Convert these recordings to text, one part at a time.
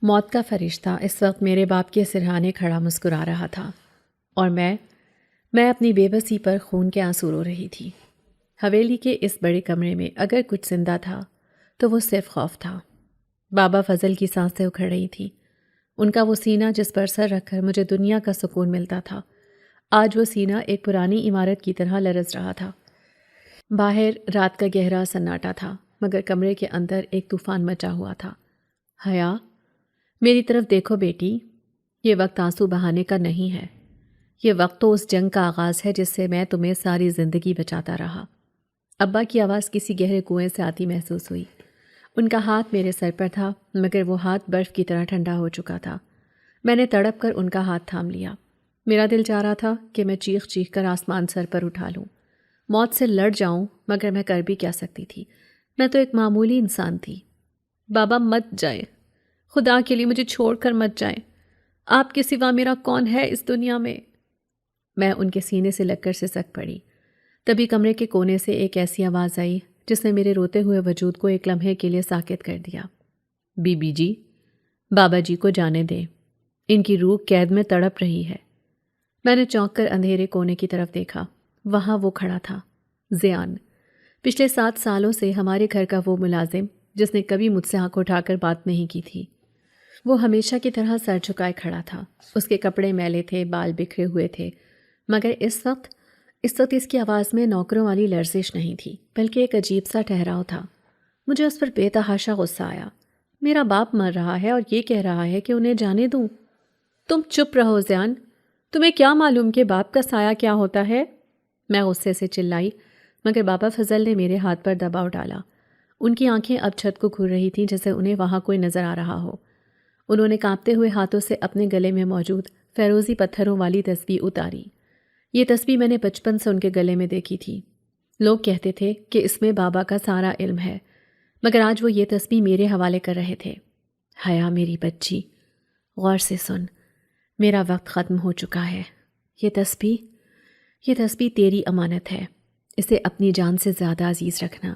موت کا فرشتہ اس وقت میرے باپ کے سرہانے کھڑا مسکرا رہا تھا اور میں اپنی بے بسی پر خون کے آنسو رو رہی تھی۔ حویلی کے اس بڑے کمرے میں اگر کچھ زندہ تھا تو وہ صرف خوف تھا۔ بابا فضل کی سانسیں اکھڑ رہی تھیں۔ ان کا وہ سینہ جس پر سر رکھ کر مجھے دنیا کا سکون ملتا تھا، آج وہ سینہ ایک پرانی عمارت کی طرح لرز رہا تھا۔ باہر رات کا گہرا سناٹا تھا، مگر کمرے کے اندر ایک طوفان مچا ہوا تھا۔ حیا، میری طرف دیکھو بیٹی، یہ وقت آنسو بہانے کا نہیں ہے۔ یہ وقت تو اس جنگ کا آغاز ہے جس سے میں تمہیں ساری زندگی بچاتا رہا۔ ابا کی آواز کسی گہرے کنویں سے آتی محسوس ہوئی۔ ان کا ہاتھ میرے سر پر تھا، مگر وہ ہاتھ برف کی طرح ٹھنڈا ہو چکا تھا۔ میں نے تڑپ کر ان کا ہاتھ تھام لیا۔ میرا دل چاہ رہا تھا کہ میں چیخ چیخ کر آسمان سر پر اٹھا لوں، موت سے لڑ جاؤں، مگر میں کر بھی کیا سکتی تھی؟ میں تو ایک معمولی انسان تھی۔ بابا مت جائیں، خدا کے لیے مجھے چھوڑ کر مت جائیں، آپ کے سوا میرا کون ہے اس دنیا میں؟ میں ان کے سینے سے لگ کر سسک پڑی۔ تبھی کمرے کے کونے سے ایک ایسی آواز آئی جس نے میرے روتے ہوئے وجود کو ایک لمحے کے لیے ساکت کر دیا۔ بی بی جی، بابا جی کو جانے دیں، ان کی روح قید میں تڑپ رہی ہے۔ میں نے چونک کر اندھیرے کونے کی طرف دیکھا۔ وہاں وہ کھڑا تھا، زیان، پچھلے 7 سالوں سے ہمارے گھر کا وہ ملازم جس نے کبھی مجھ سے آنکھ اٹھا کر بات نہیں کی تھی۔ وہ ہمیشہ کی طرح سر جھکائے کھڑا تھا۔ اس کے کپڑے میلے تھے، بال بکھرے ہوئے تھے، مگر اس وقت اس کی آواز میں نوکروں والی لرزش نہیں تھی، بلکہ ایک عجیب سا ٹھہراؤ تھا۔ مجھے اس پر بے تحاشا غصہ آیا۔ میرا باپ مر رہا ہے اور یہ کہہ رہا ہے کہ انہیں جانے دوں۔ تم چپ رہو زیان، تمہیں کیا معلوم کہ باپ کا سایہ کیا ہوتا ہے؟ میں غصے سے چلائی، مگر بابا فضل نے میرے ہاتھ پر دباؤ ڈالا۔ ان کی آنکھیں اب چھت کو گھور رہی تھیں جیسے انہیں وہاں کوئی نظر آ رہا ہو۔ انہوں نے کانپتے ہوئے ہاتھوں سے اپنے گلے میں موجود فیروزی پتھروں والی تسبیح اتاری۔ یہ تسبیح میں نے بچپن سے ان کے گلے میں دیکھی تھی۔ لوگ کہتے تھے کہ اس میں بابا کا سارا علم ہے، مگر آج وہ یہ تسبیح میرے حوالے کر رہے تھے۔ حیا میری بچی، غور سے سن، میرا وقت ختم ہو چکا ہے۔ یہ تسبیح تیری امانت ہے، اسے اپنی جان سے زیادہ عزیز رکھنا،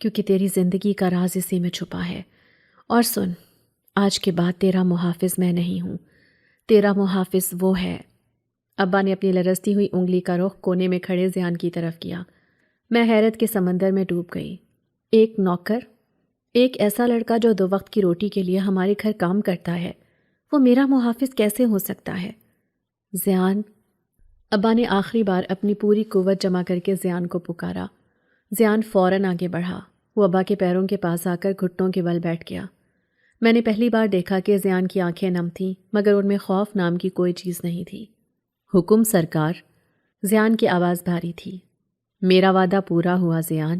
کیونکہ تیری زندگی کا راز اسی میں چھپا ہے۔ اور سن، آج کے بعد تیرا محافظ میں نہیں ہوں، تیرا محافظ وہ ہے۔ ابا نے اپنی لرزتی ہوئی انگلی کا رخ کونے میں کھڑے زیان کی طرف کیا۔ میں حیرت کے سمندر میں ڈوب گئی۔ ایک نوکر، ایک ایسا لڑکا جو 2 وقت کی روٹی کے لیے ہمارے گھر کام کرتا ہے، وہ میرا محافظ کیسے ہو سکتا ہے؟ زیان، ابا نے آخری بار اپنی پوری قوت جمع کر کے زیان کو پکارا۔ زیان فوراً آگے بڑھا۔ وہ ابا کے پیروں کے پاس آ کر گھٹنوں کے بل بیٹھ گیا۔ میں نے پہلی بار دیکھا کہ زیان کی آنکھیں نم تھیں، مگر ان میں خوف نام کی کوئی چیز نہیں تھی۔ حکم سرکار، زیان کی آواز بھاری تھی۔ میرا وعدہ پورا ہوا زیان،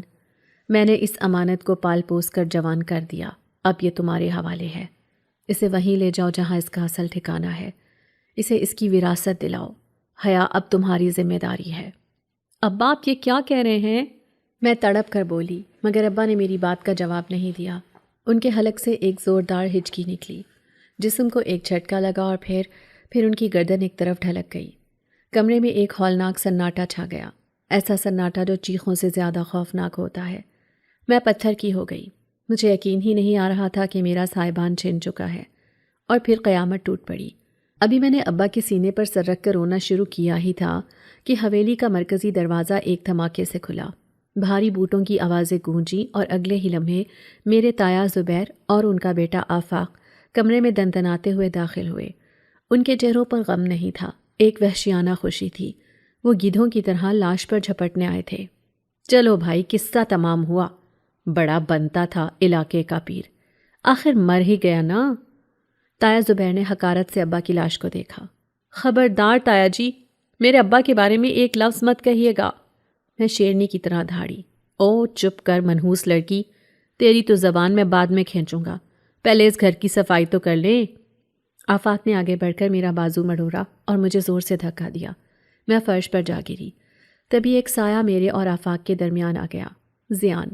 میں نے اس امانت کو پال پوس کر جوان کر دیا، اب یہ تمہارے حوالے ہے۔ اسے وہیں لے جاؤ جہاں اس کا اصل ٹھکانہ ہے، اسے اس کی وراثت دلاؤ۔ حیا اب تمہاری ذمہ داری ہے۔ ابا آپ یہ کیا کہہ رہے ہیں؟ میں تڑپ کر بولی، مگر ابا نے میری بات کا جواب نہیں دیا۔ ان کے حلق سے ایک زوردار ہچکی نکلی، جسم کو ایک جھٹکا لگا اور پھر ان کی گردن ایک طرف ڈھلک گئی۔ کمرے میں ایک ہولناک سناٹا چھا گیا، ایسا سناٹا جو چیخوں سے زیادہ خوفناک ہوتا ہے۔ میں پتھر کی ہو گئی۔ مجھے یقین ہی نہیں آ رہا تھا کہ میرا سائبان چھن چکا ہے، اور پھر قیامت ٹوٹ پڑی۔ ابھی میں نے ابا کے سینے پر سر رکھ کر رونا شروع کیا ہی تھا کہ حویلی کا مرکزی دروازہ ایک دھماکے سے کھلا۔ بھاری بوٹوں کی آوازیں گونجیں اور اگلے ہی لمحے میرے تایا زبیر اور ان کا بیٹا آفاق کمرے میں دندناتے ہوئے داخل ہوئے۔ ان کے چہروں پر غم نہیں تھا، ایک وحشیانہ خوشی تھی۔ وہ گدھوں کی طرح لاش پر جھپٹنے آئے تھے۔ چلو بھائی، قصہ تمام ہوا۔ بڑا بنتا تھا علاقے کا پیر، آخر مر ہی گیا نا۔ تایا زبیر نے حقارت سے ابا کی لاش کو دیکھا۔ خبردار تایا جی، میرے ابا کے بارے میں ایک لفظ مت کہیے گا۔ میں شیرنی کی طرح دھاڑی۔ او چپ کر منحوس لڑکی، تیری تو زبان میں بعد میں کھینچوں گا، پہلے اس گھر کی صفائی تو کر لیں۔ آفاق نے آگے بڑھ کر میرا بازو مڑوڑا اور مجھے زور سے دھکا دیا۔ میں فرش پر جا گری۔ تبھی ایک سایہ میرے اور آفاق کے درمیان آ گیا، زیان۔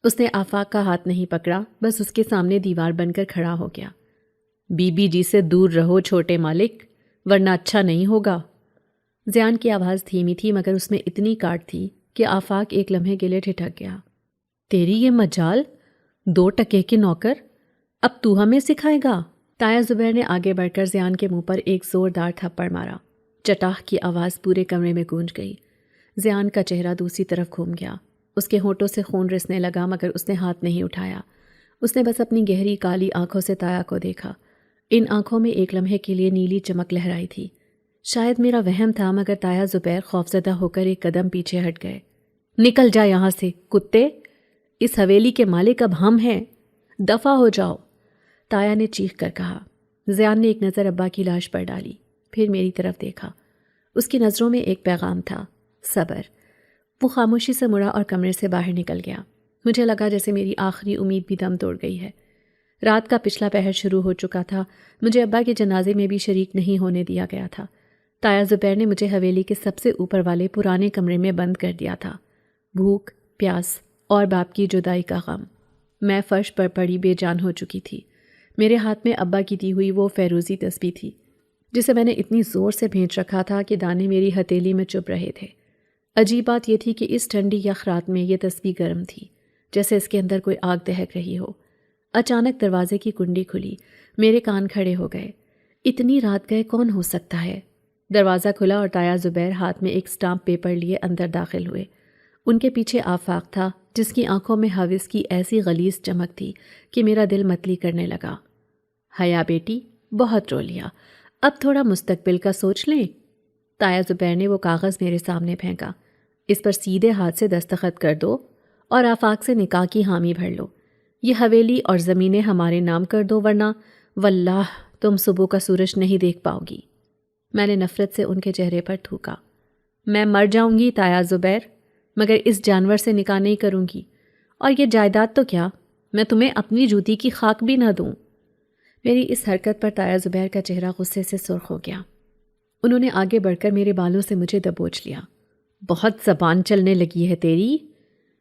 اس نے آفاق کا ہاتھ نہیں پکڑا، بس اس کے سامنے دیوار بن کر کھڑا ہو گیا۔ بی بی جی سے دور رہو چھوٹے مالک، ورنہ اچھا نہیں ہوگا۔ زیان کی آواز دھیمی تھی، مگر اس میں اتنی کاٹ تھی کہ آفاق ایک لمحے کے لیے ٹھٹک گیا۔ تیری یہ مجال، 2 ٹکے کے نوکر، اب تو ہمیں سکھائے گا؟ تایا زبیر نے آگے بڑھ کر زیان کے منہ پر ایک زوردار تھپڑ مارا۔ چٹاخ کی آواز پورے کمرے میں گونج گئی۔ زیان کا چہرہ دوسری طرف گھوم گیا۔ اس کے ہونٹوں سے خون رسنے لگا مگر اس نے ہاتھ نہیں اٹھایا۔ اس نے بس اپنی گہری کالی آنکھوں سے تایا کو دیکھا۔ ان آنکھوں میں ایک لمحے کے لیے نیلی چمک لہرائی تھی۔ شاید میرا وہم تھا مگر تایا زبیر خوفزدہ ہو کر ایک قدم پیچھے ہٹ گئے۔ نکل جا یہاں سے کتے، اس حویلی کے مالک اب ہم ہیں، دفع ہو جاؤ، تایا نے چیخ کر کہا۔ زیان نے ایک نظر ابا کی لاش پر ڈالی، پھر میری طرف دیکھا۔ اس کی نظروں میں ایک پیغام تھا، صبر۔ وہ خاموشی سے مڑا اور کمرے سے باہر نکل گیا۔ مجھے لگا جیسے میری آخری امید بھی دم توڑ گئی ہے۔ رات کا پچھلا پہر شروع ہو چکا تھا۔ مجھے ابا کے جنازے میں بھی شریک نہیں ہونے دیا گیا تھا۔ تایا زبیر نے مجھے حویلی کے سب سے اوپر والے پرانے کمرے میں بند کر دیا تھا۔ بھوک، پیاس اور باپ کی جدائی کا غم۔ میں فرش پر پڑی بے جان ہو چکی تھی۔ میرے ہاتھ میں ابا کی دی ہوئی وہ فیروزی تسبیح تھی جسے میں نے اتنی زور سے بھینچ رکھا تھا کہ دانے میری ہتھیلی میں چبھ رہے تھے۔ عجیب بات یہ تھی کہ اس ٹھنڈی یخ رات میں یہ تسبیح گرم تھی، جیسے اس کے اندر کوئی آگ دہک رہی ہو۔ اچانک دروازے کی کنڈی کھلی، میرے کان کھڑے ہو گئے۔ اتنی رات گئے کون ہو سکتا ہے؟ دروازہ کھلا اور تایا زبیر ہاتھ میں ایک سٹامپ پیپر لیے اندر داخل ہوئے۔ ان کے پیچھے آفاق تھا جس کی آنکھوں میں حوث کی ایسی غلیظ چمک تھی کہ میرا دل متلی کرنے لگا۔ حیا بیٹی، بہت رو لیا، اب تھوڑا مستقبل کا سوچ لیں۔ تایا زبیر نے وہ کاغذ میرے سامنے پھینکا۔ اس پر سیدھے ہاتھ سے دستخط کر دو اور آفاق سے نکاح کی حامی بھر لو۔ یہ حویلی اور زمینیں ہمارے نام کر دو ورنہ واللہ تم صبح کا سورج نہیں دیکھ پاؤ گی۔ میں نے نفرت سے ان کے چہرے پر تھوکا۔ میں مر جاؤں گی تایا زبیر، مگر اس جانور سے نکاح نہیں کروں گی، اور یہ جائیداد تو کیا، میں تمہیں اپنی جوتی کی خاک بھی نہ دوں۔ میری اس حرکت پر تایا زبیر کا چہرہ غصے سے سرخ ہو گیا۔ انہوں نے آگے بڑھ کر میرے بالوں سے مجھے دبوچ لیا۔ بہت زبان چلنے لگی ہے تیری،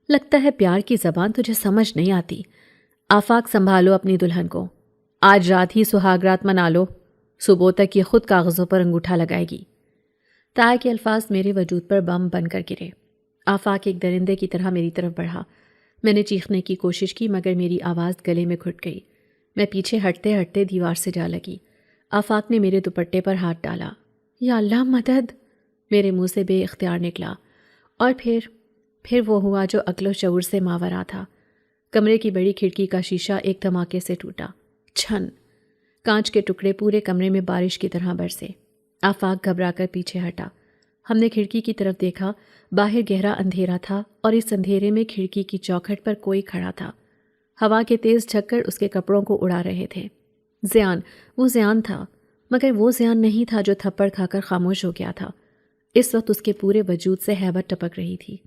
لگتا ہے پیار کی زبان تجھے سمجھ نہیں آتی۔ آفاق سنبھالو اپنی دلہن کو، آج رات ہی سہاگ رات منا لو، صبح تک یہ خود کاغذوں پر انگوٹھا لگائے گی۔ تایا کے الفاظ میرے وجود پر بم بن کر گرے۔ آفاق ایک درندے کی طرح میری طرف بڑھا۔ میں نے چیخنے کی کوشش کی مگر میری آواز گلے میں گھٹ گئی۔ میں پیچھے ہٹتے ہٹتے دیوار سے جا لگی۔ آفاق نے میرے دوپٹے پر ہاتھ ڈالا۔ یا اللہ مدد، میرے منہ سے بے اختیار نکلا، اور پھر وہ ہوا جو عقل و شعور سے ماورا تھا۔ کمرے کی بڑی کھڑکی کا شیشہ ایک دھماکے سے ٹوٹا۔ چھن، کانچ کے ٹکڑے پورے کمرے میں بارش کی طرح برسے۔ آفاق گھبرا کر پیچھے ہٹا۔ ہم نے کھڑکی کی طرف دیکھا۔ باہر گہرا اندھیرا تھا اور اس اندھیرے میں کھڑکی کی چوکھٹ پر کوئی کھڑا تھا۔ ہوا کے تیز جھکڑ اس کے کپڑوں کو اڑا رہے تھے۔ زیان، وہ زیان تھا، مگر وہ زیان نہیں تھا جو تھپڑ کھا کر خاموش ہو گیا تھا۔ اس وقت اس کے پورے وجود سے ہیبت ٹپک رہی تھی۔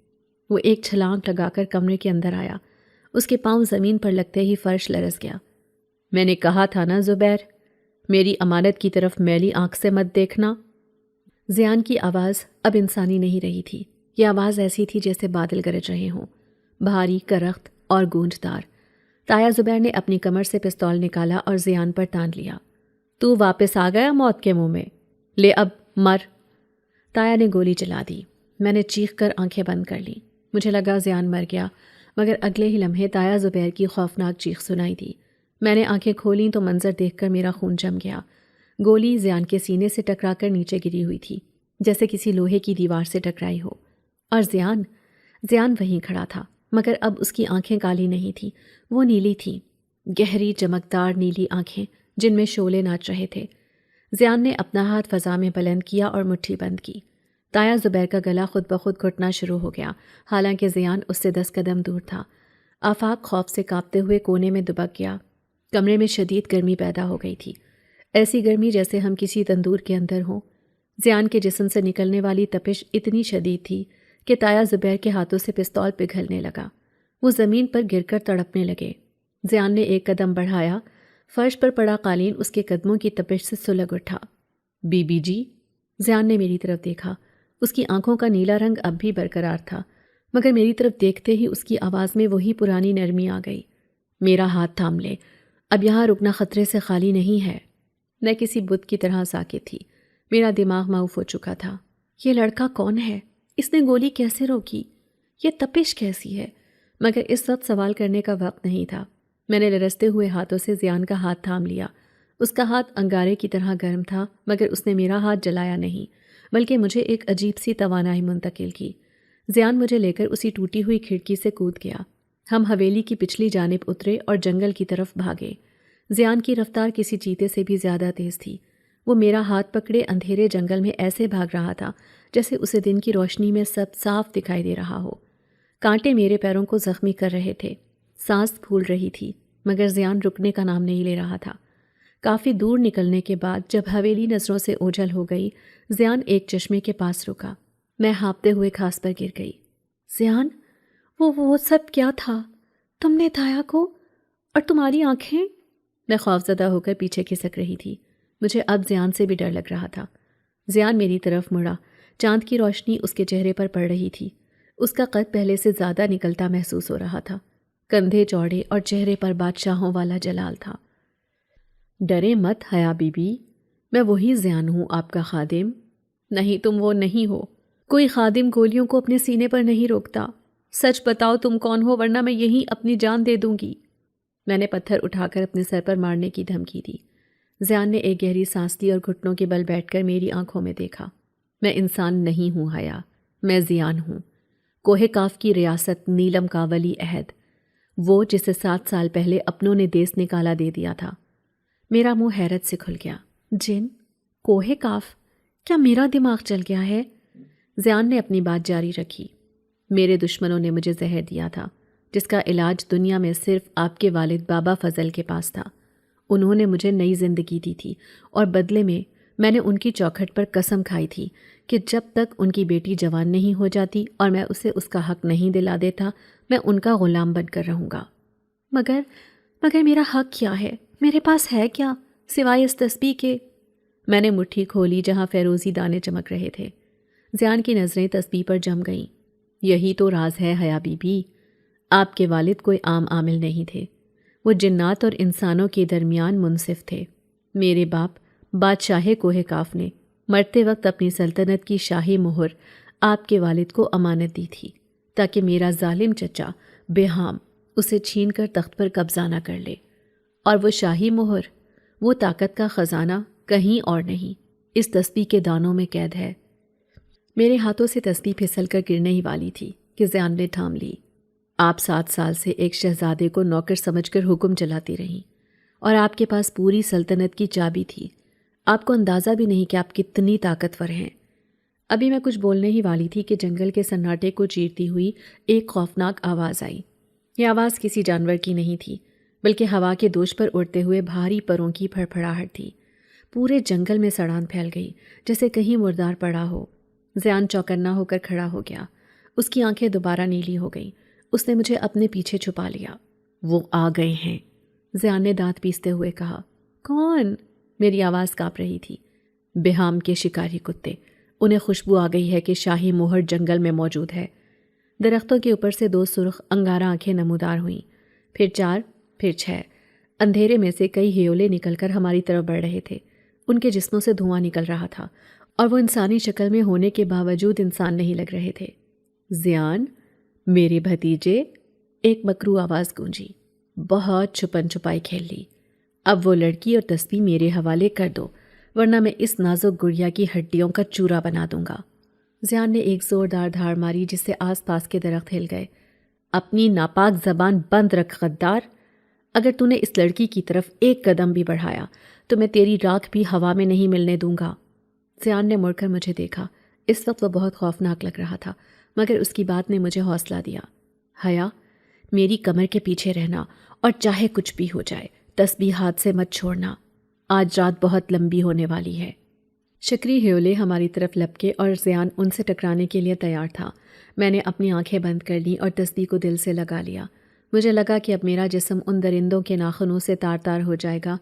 وہ ایک چھلانگ لگا کر کمرے کے اندر آیا۔ اس کے پاؤں زمین پر لگتے ہی فرش لرز گیا۔ میں نے کہا تھا نا زبیر، میری امانت کی طرف میلی آنکھ سے مت دیکھنا۔ زیان کی آواز اب انسانی نہیں رہی تھی۔ یہ آواز ایسی تھی جیسے بادل گرج رہے ہوں، بھاری، کرخت اور گونجدار۔ تایا زبیر نے اپنی کمر سے پستول نکالا اور زیان پر تان لیا۔ تو واپس آ گیا موت کے منہ میں، لے اب مر۔ تایا نے گولی چلا دی۔ میں نے چیخ کر آنکھیں بند کر لیں۔ مجھے لگا زیان مر گیا، مگر اگلے ہی لمحے تایا زبیر کی خوفناک چیخ سنائی دی۔ میں نے آنکھیں کھولیں تو منظر دیکھ کر میرا خون جم گیا۔ گولی زیان کے سینے سے ٹکرا کر نیچے گری ہوئی تھی، جیسے کسی لوہے کی دیوار سے ٹکرائی ہو۔ اور زیان وہیں کھڑا تھا، مگر اب اس کی آنکھیں کالی نہیں تھیں، وہ نیلی تھیں، گہری چمکدار نیلی آنکھیں جن میں شعلے ناچ رہے تھے۔ زیان نے اپنا ہاتھ فضا میں بلند کیا اور مٹھی بند کی۔ تایا زبیر کا گلا خود بخود گھٹنا شروع ہو گیا، حالانکہ زیان اس سے 10 قدم دور تھا۔ آفاق خوف سے کانپتے ہوئے کونے میں دبک گیا۔ کمرے میں شدید گرمی پیدا ہو گئی تھی، ایسی گرمی جیسے ہم کسی تندور کے اندر ہوں۔ زیان کے جسم سے نکلنے والی تپش اتنی شدید تھی کہ تایا زبیر کے ہاتھوں سے پستول پگھلنے لگا۔ وہ زمین پر گر کر تڑپنے لگے۔ زیان نے ایک قدم بڑھایا، فرش پر پڑا قالین اس کے قدموں کی تپش سے سلگ اٹھا۔ بی بی جی، زیان نے میری طرف دیکھا۔ اس کی آنکھوں کا نیلا رنگ اب بھی برقرار تھا، مگر میری طرف دیکھتے ہی اس کی آواز میں وہی پرانی نرمی آ گئی۔ میرا ہاتھ تھام لے، اب یہاں رکنا خطرے سے خالی نہیں ہے۔ میں کسی بت کی طرح ساکت تھی، میرا دماغ معوف ہو چکا تھا۔ یہ لڑکا کون ہے؟ اس نے گولی کیسے روکی؟ یہ تپش کیسی ہے؟ مگر اس وقت سوال کرنے کا وقت نہیں تھا۔ میں نے لرزتے ہوئے ہاتھوں سے زیان کا ہاتھ تھام لیا اس کا ہاتھ انگارے کی طرح گرم تھا، مگر اس نے میرا ہاتھ جلایا نہیں بلکہ مجھے ایک عجیب سی توانائی منتقل کی۔ زیان مجھے لے کر اسی ٹوٹی ہوئی کھڑکی سے کود گیا۔ ہم حویلی کی پچھلی جانب اترے اور جنگل کی طرف بھاگے۔ زیان کی رفتار کسی چیتے سے بھی زیادہ تیز تھی۔ وہ میرا ہاتھ پکڑے اندھیرے جنگل میں ایسے بھاگ رہا تھا جیسے اسے دن کی روشنی میں سب صاف دکھائی دے رہا ہو۔ کانٹے میرے پیروں کو زخمی کر رہے تھے، سانس پھول رہی تھی، مگر زیان رکنے کا نام نہیں لے رہا تھا۔ کافی دور نکلنے کے بعد جب حویلی نظروں سے اوجھل ہو گئی، زیان ایک چشمے کے پاس رکا۔ میں ہانپتے ہوئے گھاس پر گر گئی۔ زیان، وہ سب کیا تھا؟ تم نے تایا کو، اور تمہاری آنکھیں؟ میں خوفزدہ ہو کر پیچھے کھسک رہی تھی۔ مجھے اب زیان سے بھی ڈر لگ رہا تھا۔ زیان میری طرف مڑا، چاند کی روشنی اس کے چہرے پر پڑ رہی تھی۔ اس کا قد پہلے سے زیادہ نکلتا محسوس ہو رہا تھا، کندھے چوڑے اور چہرے پر بادشاہوں والا جلال تھا۔ ڈرے مت حیا بی بی، میں وہی زیان ہوں، آپ کا خادم۔ نہیں، تم وہ نہیں ہو۔ کوئی خادم گولیوں کو اپنے سینے پر نہیں روکتا۔ سچ بتاؤ تم کون ہو، ورنہ میں یہیں اپنی جان دے دوں گی۔ میں نے پتھر اٹھا کر اپنے سر پر مارنے کی دھمکی دی۔ زیان نے ایک گہری سانس لی اور گھٹنوں کے بل بیٹھ کر میری آنکھوں میں دیکھا۔ میں انسان نہیں ہوں حیا، میں زیان ہوں، کوہ کاف کی ریاست نیلم کا ولی عہد، وہ جسے 7 سال پہلے اپنوں نے دیس نکالا دے دیا تھا۔ میرا منہ حیرت سے کھل گیا۔ جن؟ کوہ کاف؟ کیا میرا دماغ چل گیا ہے؟ زیان نے اپنی بات جاری رکھی۔ میرے دشمنوں نے مجھے زہر دیا تھا، جس کا علاج دنیا میں صرف آپ کے والد بابا فضل کے پاس تھا۔ انہوں نے مجھے نئی زندگی دی تھی، اور بدلے میں نے ان کی چوکھٹ پر قسم کھائی تھی کہ جب تک ان کی بیٹی جوان نہیں ہو جاتی اور میں اسے اس کا حق نہیں دلا دیتا، میں ان کا غلام بن کر رہوں گا۔ مگر میرا حق کیا ہے؟ میرے پاس ہے کیا سوائے اس تسبیح کے؟ میں نے مٹھی کھولی جہاں فیروزی دانے چمک رہے تھے۔ زیان کی نظریں تسبیح پر جم گئیں۔ یہی تو راز ہے حیا بی بی، آپ کے والد کوئی عام عامل نہیں تھے، وہ جنات اور انسانوں کے درمیان منصف تھے۔ میرے باپ بادشاہ کوہ کاف نے مرتے وقت اپنی سلطنت کی شاہی مہر آپ کے والد کو امانت دی تھی، تاکہ میرا ظالم چچا بہام اسے چھین کر تخت پر قبضہ نہ کر لے۔ اور وہ شاہی مہر، وہ طاقت کا خزانہ کہیں اور نہیں، اس تسبیح کے دانوں میں قید ہے۔ میرے ہاتھوں سے تسبیح پھسل کر گرنے ہی والی تھی کہ زیان نے تھام لی۔ آپ 7 سال سے ایک شہزادے کو نوکر سمجھ کر حکم چلاتی رہیں، اور آپ کے پاس پوری سلطنت کی چابی تھی۔ آپ کو اندازہ بھی نہیں کہ آپ کتنی طاقتور ہیں۔ ابھی میں کچھ بولنے ہی والی تھی کہ جنگل کے سناٹے کو چیرتی ہوئی ایک خوفناک آواز آئی۔ یہ آواز کسی جانور کی نہیں تھی، بلکہ ہوا کے دوش پر اڑتے ہوئے بھاری پروں کی پھڑپھڑاہٹ تھی۔ پورے جنگل میں سڑان پھیل گئی، جیسے کہیں مردار پڑا ہو۔ زیان چوکنا ہو کر کھڑا ہو گیا۔ اس کی آنکھیں دوبارہ نیلی ہو گئیں۔ اس نے مجھے اپنے پیچھے چھپا لیا۔ وہ آ گئے ہیں، زیان نے دانت پیستے ہوئے کہا۔ کون؟ میری آواز کانپ رہی تھی۔ بہام کے شکاری کتے، انہیں خوشبو آ گئی ہے کہ شاہی مہر جنگل میں موجود ہے۔ درختوں کے اوپر سے 2 سرخ انگارہ آنکھیں نمودار ہوئیں، پھر 4، پھر 6۔ اندھیرے میں سے کئی ہیولے نکل کر ہماری طرف بڑھ رہے تھے۔ ان کے جسموں سے دھواں نکل رہا تھا، اور وہ انسانی شکل میں ہونے کے باوجود انسان نہیں لگ رہے تھے۔ زیان، میرے بھتیجے، ایک مکروہ آواز گونجی۔ بہت چھپن چھپائی کھیل لی۔ اب وہ لڑکی اور تسبیح میرے حوالے کر دو، ورنہ میں اس نازک گڑیا کی ہڈیوں کا چورا بنا دوں گا۔ زیان نے ایک زوردار دھاڑ ماری جس سے آس پاس کے درخت ہل گئے۔ اپنی ناپاک زبان بند رکھ غدار، اگر تو نے اس لڑکی کی طرف ایک قدم بھی بڑھایا تو میں تیری راکھ بھی ہوا میں نہیں ملنے دوں گا۔ زیان نے مڑ کر مجھے دیکھا۔ اس وقت وہ بہت خوفناک لگ رہا تھا، مگر اس کی بات نے مجھے حوصلہ دیا۔ حیا، میری کمر کے پیچھے رہنا، اور چاہے کچھ بھی ہو جائے تسبیح ہاتھ سے مت چھوڑنا۔ آج رات بہت لمبی ہونے والی ہے۔ شکری ہیولے ہماری طرف لپکے اور زیان ان سے ٹکرانے کے لیے تیار تھا۔ میں نے اپنی آنکھیں بند کر لیں اور تسبیح کو دل سے لگا لیا۔ مجھے لگا کہ اب میرا جسم ان درندوں کے ناخنوں سے تار تار ہو جائے گا،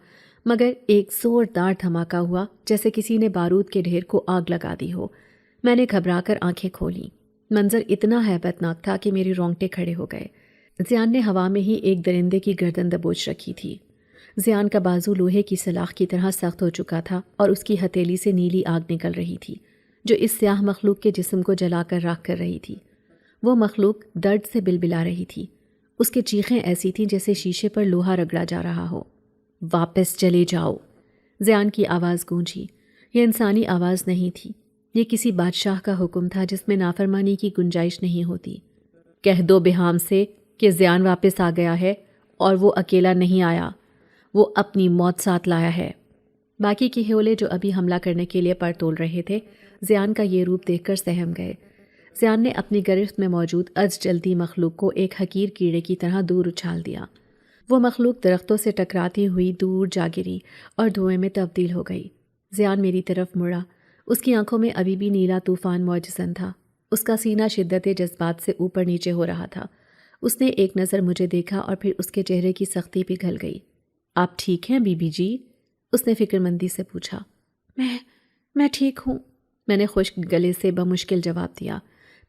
مگر ایک زوردار دھماکہ ہوا جیسے کسی نے بارود کے ڈھیر کو آگ لگا دی ہو۔ میں نے گھبرا کر آنکھیں کھولیں۔ منظر اتنا ہیبت ناک تھا کہ میری رونگٹے کھڑے ہو گئے۔ زیان نے ہوا میں ہی ایک درندے کی گردن دبوچ رکھی تھی۔ زیان کا بازو لوہے کی سلاخ کی طرح سخت ہو چکا تھا، اور اس کی ہتھیلی سے نیلی آگ نکل رہی تھی جو اس سیاہ مخلوق کے جسم کو جلا کر راکھ کر رہی تھی۔ وہ مخلوق درد سے بلبلا رہی تھی۔ اس کی چیخیں ایسی تھیں جیسے شیشے پر لوہا رگڑا جا رہا ہو۔ واپس چلے جاؤ، زیان کی آواز گونجی۔ یہ انسانی آواز نہیں تھی، یہ کسی بادشاہ کا حکم تھا جس میں نافرمانی کی گنجائش نہیں ہوتی۔ کہہ دو بہام سے کہ زیان واپس آ گیا ہے اور وہ اکیلا نہیں آیا، وہ اپنی موت ساتھ لایا ہے۔ باقی کے ہیولے جو ابھی حملہ کرنے کے لیے پر تول رہے تھے، زیان کا یہ روپ دیکھ کر سہم گئے۔ زیان نے اپنی گرفت میں موجود جلدی مخلوق کو ایک حقیر کیڑے کی طرح دور اچھال دیا۔ وہ مخلوق درختوں سے ٹکراتی ہوئی دور جا گری اور دھوئیں میں تبدیل ہو گئی۔ زیان میری طرف مڑا، اس کی آنکھوں میں ابھی بھی نیلا طوفان موجزن تھا، اس کا سینہ شدت جذبات سے اوپر نیچے ہو رہا تھا۔ اس نے ایک نظر مجھے دیکھا اور پھر اس کے چہرے کی سختی پگھل گئی۔ آپ ٹھیک ہیں بی بی جی؟ اس نے فکر مندی سے پوچھا۔ میں ٹھیک ہوں، میں نے خشک گلے سے بمشکل جواب دیا۔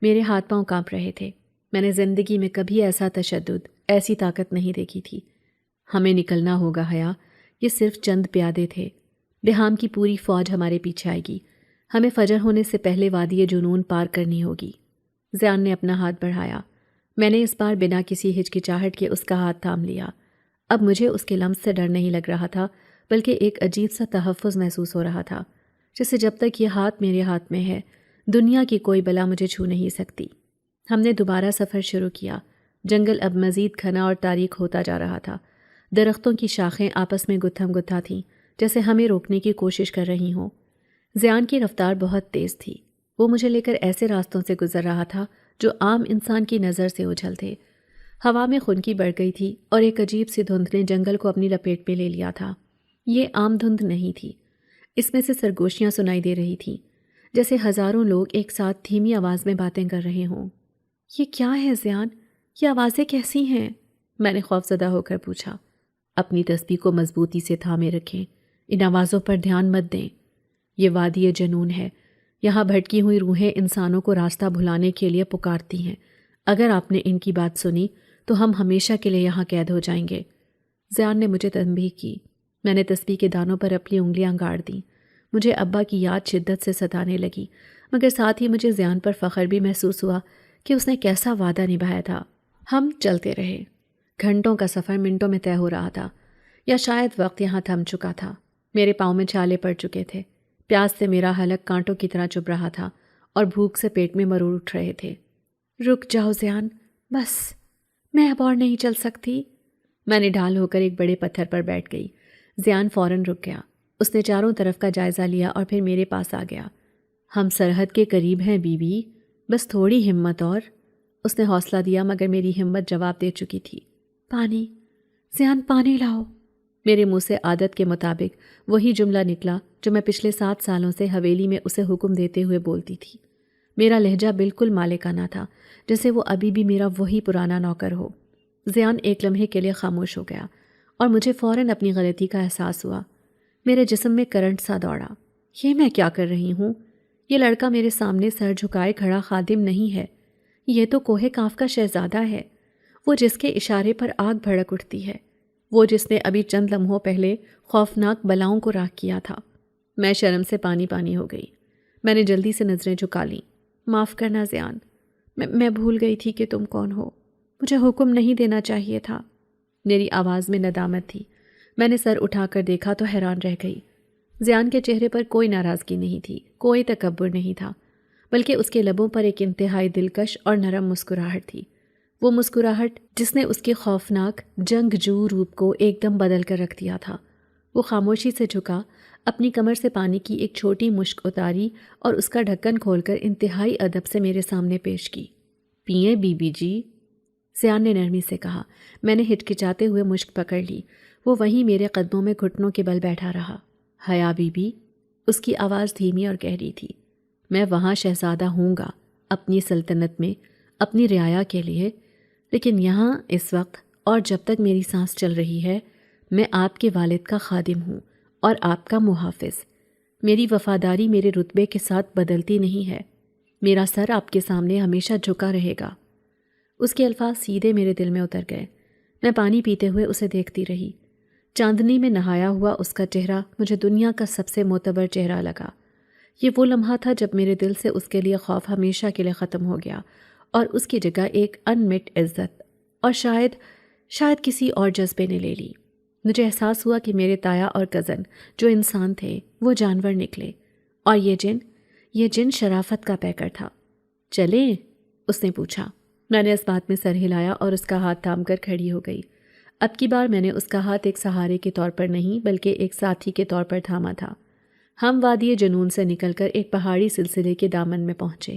میرے ہاتھ پاؤں کانپ رہے تھے۔ میں نے زندگی میں کبھی ایسا تشدد، ایسی طاقت نہیں دیکھی تھی۔ ہمیں نکلنا ہوگا حیا، یہ صرف چند پیادے تھے، بہام کی پوری فوج ہمارے پیچھے آئے گی، ہمیں فجر ہونے سے پہلے وادی جنون پار کرنی ہوگی۔ زیان نے اپنا ہاتھ بڑھایا، میں نے اس بار بنا کسی ہچکچاہٹ کے اس کا ہاتھ تھام لیا۔ اب مجھے اس کے لمس سے ڈر نہیں لگ رہا تھا، بلکہ ایک عجیب سا تحفظ محسوس ہو رہا تھا، جیسے جب تک یہ ہاتھ میرے ہاتھ میں ہے دنیا کی کوئی بلا مجھے چھو نہیں سکتی۔ ہم نے دوبارہ سفر شروع کیا۔ جنگل اب مزید گھنا اور تاریک ہوتا جا رہا تھا۔ درختوں کی شاخیں آپس میں گتھم گتھا تھیں، جیسے ہمیں روکنے کی کوشش کر رہی ہوں۔ زیان کی رفتار بہت تیز تھی، وہ مجھے لے کر ایسے راستوں سے گزر رہا تھا جو عام انسان کی نظر سے اوجھل تھے۔ ہوا میں خنکی بڑھ گئی تھی اور ایک عجیب سی دھند نے جنگل کو اپنی لپیٹ میں لے لیا تھا۔ یہ عام دھند نہیں تھی، اس میں سے سرگوشیاں سنائی دے رہی تھیں، جیسے ہزاروں لوگ ایک ساتھ دھیمی آواز میں باتیں کر رہے ہوں۔ یہ کیا ہے زیان؟ یہ آوازیں کیسی ہیں؟ میں نے خوفزدہ ہو کر پوچھا۔ اپنی تسبیح کو مضبوطی سے تھامے رکھیں، ان آوازوں پر دھیان مت دیں۔ یہ وادی جنون ہے، یہاں بھٹکی ہوئی روحیں انسانوں کو راستہ بھلانے کے لیے پکارتی ہیں۔ اگر آپ نے ان کی بات سنی تو ہم ہمیشہ کے لیے یہاں قید ہو جائیں گے۔ زیان نے مجھے تنبیہ کی۔ میں نے تسبیح کے دانوں پر اپنی انگلیاں گاڑ دیں۔ مجھے ابا کی یاد شدت سے ستانے لگی، مگر ساتھ ہی مجھے زیان پر فخر بھی محسوس ہوا کہ اس نے کیسا وعدہ نبھایا تھا۔ ہم چلتے رہے۔ گھنٹوں کا سفر منٹوں میں طے ہو رہا تھا، یا شاید وقت یہاں تھم چکا تھا۔ میرے پاؤں میں چھالے پڑ چکے تھے، پیاس سے میرا حلق کانٹوں کی طرح چبھ رہا تھا اور بھوک سے پیٹ میں مرور اٹھ رہے تھے۔ رک جاؤ زیان، بس میں اب اور نہیں چل سکتی۔ میں نے ڈھال ہو کر ایک بڑے پتھر پر بیٹھ گئی۔ زیان فوراً رک گیا۔ اس نے چاروں طرف کا جائزہ لیا اور پھر میرے پاس آ گیا۔ ہم سرحد کے قریب ہیں بی بی، بس تھوڑی ہمت اور۔ اس نے حوصلہ دیا مگر میری ہمت جواب دے چکی تھی۔ پانی، زیان پانی لاؤ۔ میرے منہ سے عادت کے مطابق وہی جملہ نکلا جو میں پچھلے 7 سالوں سے حویلی میں اسے حکم دیتے ہوئے بولتی تھی۔ میرا لہجہ بالکل مالکانہ تھا، جیسے وہ ابھی بھی میرا وہی پرانا نوکر ہو۔ زیان ایک لمحے کے لیے خاموش ہو گیا اور مجھے فوراً اپنی غلطی کا احساس ہوا۔ میرے جسم میں کرنٹ سا دوڑا۔ یہ میں کیا کر رہی ہوں؟ یہ لڑکا میرے سامنے سر جھکائے کھڑا خادم نہیں ہے، یہ تو کوہ کاف کا شہزادہ ہے، وہ جس کے اشارے پر آگ بھڑک اٹھتی ہے، وہ جس نے ابھی چند لمحوں پہلے خوفناک بلاؤں کو راکھ کیا تھا۔ میں شرم سے پانی پانی ہو گئی۔ میں نے جلدی سے نظریں جھکا لیں۔ معاف کرنا زیان، میں بھول گئی تھی کہ تم کون ہو، مجھے حکم نہیں دینا چاہیے تھا۔ میری آواز میں ندامت تھی۔ میں نے سر اٹھا کر دیکھا تو حیران رہ گئی۔ زیان کے چہرے پر کوئی ناراضگی نہیں تھی، کوئی تکبر نہیں تھا، بلکہ اس کے لبوں پر ایک انتہائی دلکش اور نرم مسکراہٹ تھی۔ وہ مسکراہٹ جس نے اس کے خوفناک جنگجو روپ کو ایک دم بدل کر رکھ دیا تھا۔ وہ خاموشی سے جھکا، اپنی کمر سے پانی کی ایک چھوٹی مشک اتاری اور اس کا ڈھکن کھول کر انتہائی ادب سے میرے سامنے پیش کی۔ پئیں بی بی جی، زیان نے نرمی سے کہا۔ میں نے ہچکچاتے ہوئے مشک پکڑ لی۔ وہ وہیں میرے قدموں میں گھٹنوں کے بل بیٹھا رہا۔ حیا بی بی، اس کی آواز دھیمی اور گہری تھی۔ میں وہاں شہزادہ ہوں گا، اپنی سلطنت میں، اپنی رعایا کے لیے، لیکن یہاں اس وقت اور جب تک میری سانس چل رہی ہے میں آپ کے والد کا خادم ہوں اور آپ کا محافظ۔ میری وفاداری میرے رتبے کے ساتھ بدلتی نہیں ہے۔ میرا سر آپ کے سامنے ہمیشہ جھکا رہے گا۔ اس کے الفاظ سیدھے میرے دل میں اتر گئے۔ میں پانی پیتے ہوئے اسے دیکھتی رہی۔ چاندنی میں نہایا ہوا اس کا چہرہ مجھے دنیا کا سب سے معتبر چہرہ لگا۔ یہ وہ لمحہ تھا جب میرے دل سے اس کے لیے خوف ہمیشہ کے لیے ختم ہو گیا اور اس کی جگہ ایک انمٹ عزت اور شاید کسی اور جذبے نے لے لی۔ مجھے احساس ہوا کہ میرے تایا اور کزن جو انسان تھے وہ جانور نکلے، اور یہ جن شرافت کا پیکر تھا۔ چلیں؟ اس نے پوچھا۔ میں نے اس بات میں سر ہلایا اور اس کا ہاتھ تھام کر کھڑی ہو گئی۔ اب کی بار میں نے اس کا ہاتھ ایک سہارے کے طور پر نہیں بلکہ ایک ساتھی کے طور پر تھاما تھا۔ ہم وادی جنون سے نکل کر ایک پہاڑی سلسلے کے دامن میں پہنچے۔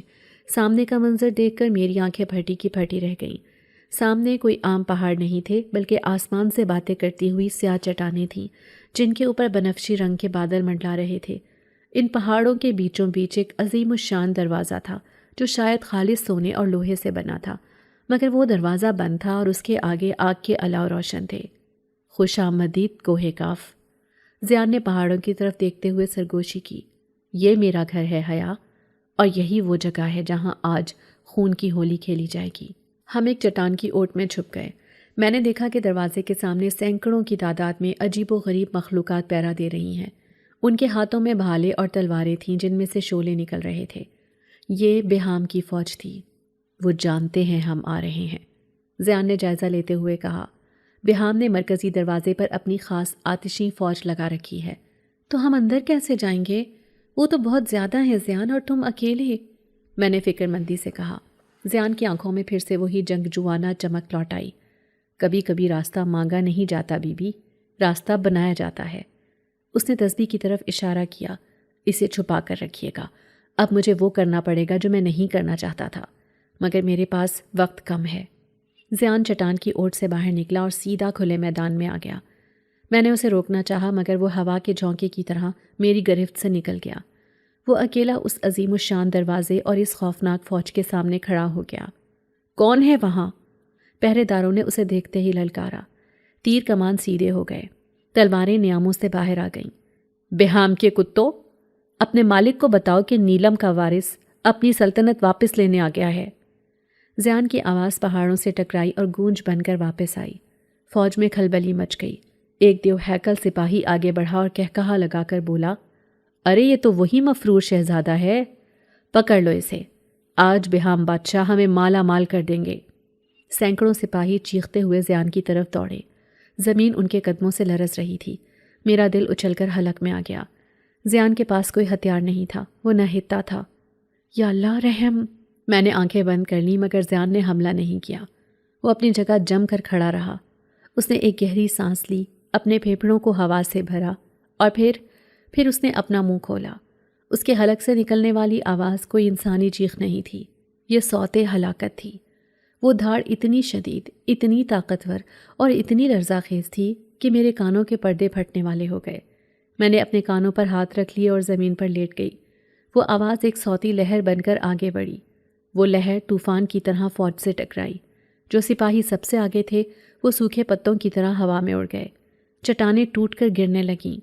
سامنے کا منظر دیکھ کر میری آنکھیں پھٹی کی پھٹی رہ گئیں۔ سامنے کوئی عام پہاڑ نہیں تھے بلکہ آسمان سے باتیں کرتی ہوئی سیاہ چٹانیں تھیں جن کے اوپر بنفشی رنگ کے بادل منڈلا رہے تھے۔ ان پہاڑوں کے بیچوں بیچ ایک عظیم الشان دروازہ تھا جو شاید خالص سونے اور لوہے سے بنا تھا، مگر وہ دروازہ بند تھا اور اس کے آگے آگ کے الاؤ روشن تھے۔ خوش آمدید کوہ کاف، زیان نے پہاڑوں کی طرف دیکھتے ہوئے سرگوشی کی۔ یہ میرا گھر ہے حیا، اور یہی وہ جگہ ہے جہاں آج خون کی ہولی کھیلی جائے گی۔ ہم ایک چٹان کی اوٹ میں چھپ گئے۔ میں نے دیکھا کہ دروازے کے سامنے سینکڑوں کی تعداد میں عجیب و غریب مخلوقات پہرا دے رہی ہیں۔ ان کے ہاتھوں میں بھالے اور تلواریں تھیں جن میں سے شعلے نکل رہے تھے۔ یہ بہام کی فوج تھی۔ وہ جانتے ہیں ہم آ رہے ہیں، زیان نے جائزہ لیتے ہوئے کہا۔ بہام نے مرکزی دروازے پر اپنی خاص آتشی فوج لگا رکھی ہے۔ تو ہم اندر کیسے جائیں گے؟ وہ تو بہت زیادہ ہیں زیان، اور تم اکیلے، میں نے فکر مندی سے کہا۔ زیان کی آنکھوں میں پھر سے وہی جنگجوانہ چمک لوٹ آئی۔ کبھی کبھی راستہ مانگا نہیں جاتا بی بی، راستہ بنایا جاتا ہے۔ اس نے تسبیح کی طرف اشارہ کیا۔ اسے چھپا کر رکھیے گا، اب مجھے وہ کرنا پڑے گا جو میں نہیں کرنا چاہتا تھا، مگر میرے پاس وقت کم ہے۔ زیان چٹان کی اوٹ سے باہر نکلا اور سیدھا کھلے میدان میں آ گیا۔ میں نے اسے روکنا چاہا مگر وہ ہوا کے جھونکے کی طرح میری گرفت سے نکل گیا۔ وہ اکیلا اس عظیم الشان دروازے اور اس خوفناک فوج کے سامنے کھڑا ہو گیا۔ کون ہے وہاں؟ پہرے داروں نے اسے دیکھتے ہی للکارا۔ تیر کمان سیدھے ہو گئے، تلواریں نیاموں سے باہر آ گئیں۔ بہام کے کتوں، اپنے مالک کو بتاؤ کہ نیلم کا وارث اپنی سلطنت واپس لینے آ گیا ہے۔ زیان کی آواز پہاڑوں سے ٹکرائی اور گونج بن کر واپس آئی۔ فوج میں کھلبلی مچ گئی۔ ایک دیو ہیکل سپاہی آگے بڑھا اور کہکہا لگا کر بولا، ارے یہ تو وہی مفرور شہزادہ ہے، پکڑ لو اسے، آج بہام بادشاہ ہمیں مالا مال کر دیں گے۔ سینکڑوں سپاہی چیختے ہوئے زیان کی طرف دوڑے۔ زمین ان کے قدموں سے لرز رہی تھی۔ میرا دل اچھل کر حلق میں آ گیا۔ زیان کے پاس کوئی ہتھیار نہیں تھا، وہ نہ ہتھا تھا۔ یا اللہ رحم! میں نے آنکھیں بند کر لیں مگر زیان نے حملہ نہیں کیا۔ وہ اپنی جگہ جم کر کھڑا رہا۔ اس نے ایک گہری سانس لی، اپنے پھیپھڑوں کو ہوا سے بھرا، اور پھر اس نے اپنا منہ کھولا۔ اس کے حلق سے نکلنے والی آواز کوئی انسانی چیخ نہیں تھی، یہ صوت ہلاکت تھی۔ وہ دھاڑ اتنی شدید، اتنی طاقتور اور اتنی لرزہ خیز تھی کہ میرے کانوں کے پردے پھٹنے والے ہو گئے۔ میں نے اپنے کانوں پر ہاتھ رکھ لیے اور زمین پر لیٹ گئی۔ وہ آواز ایک صوتی لہر بن کر آگے بڑھی۔ وہ لہر طوفان کی طرح فوج سے ٹکرائی۔ جو سپاہی سب سے آگے تھے وہ سوکھے پتوں کی طرح ہوا میں اڑ گئے۔ چٹانیں ٹوٹ کر گرنے لگیں،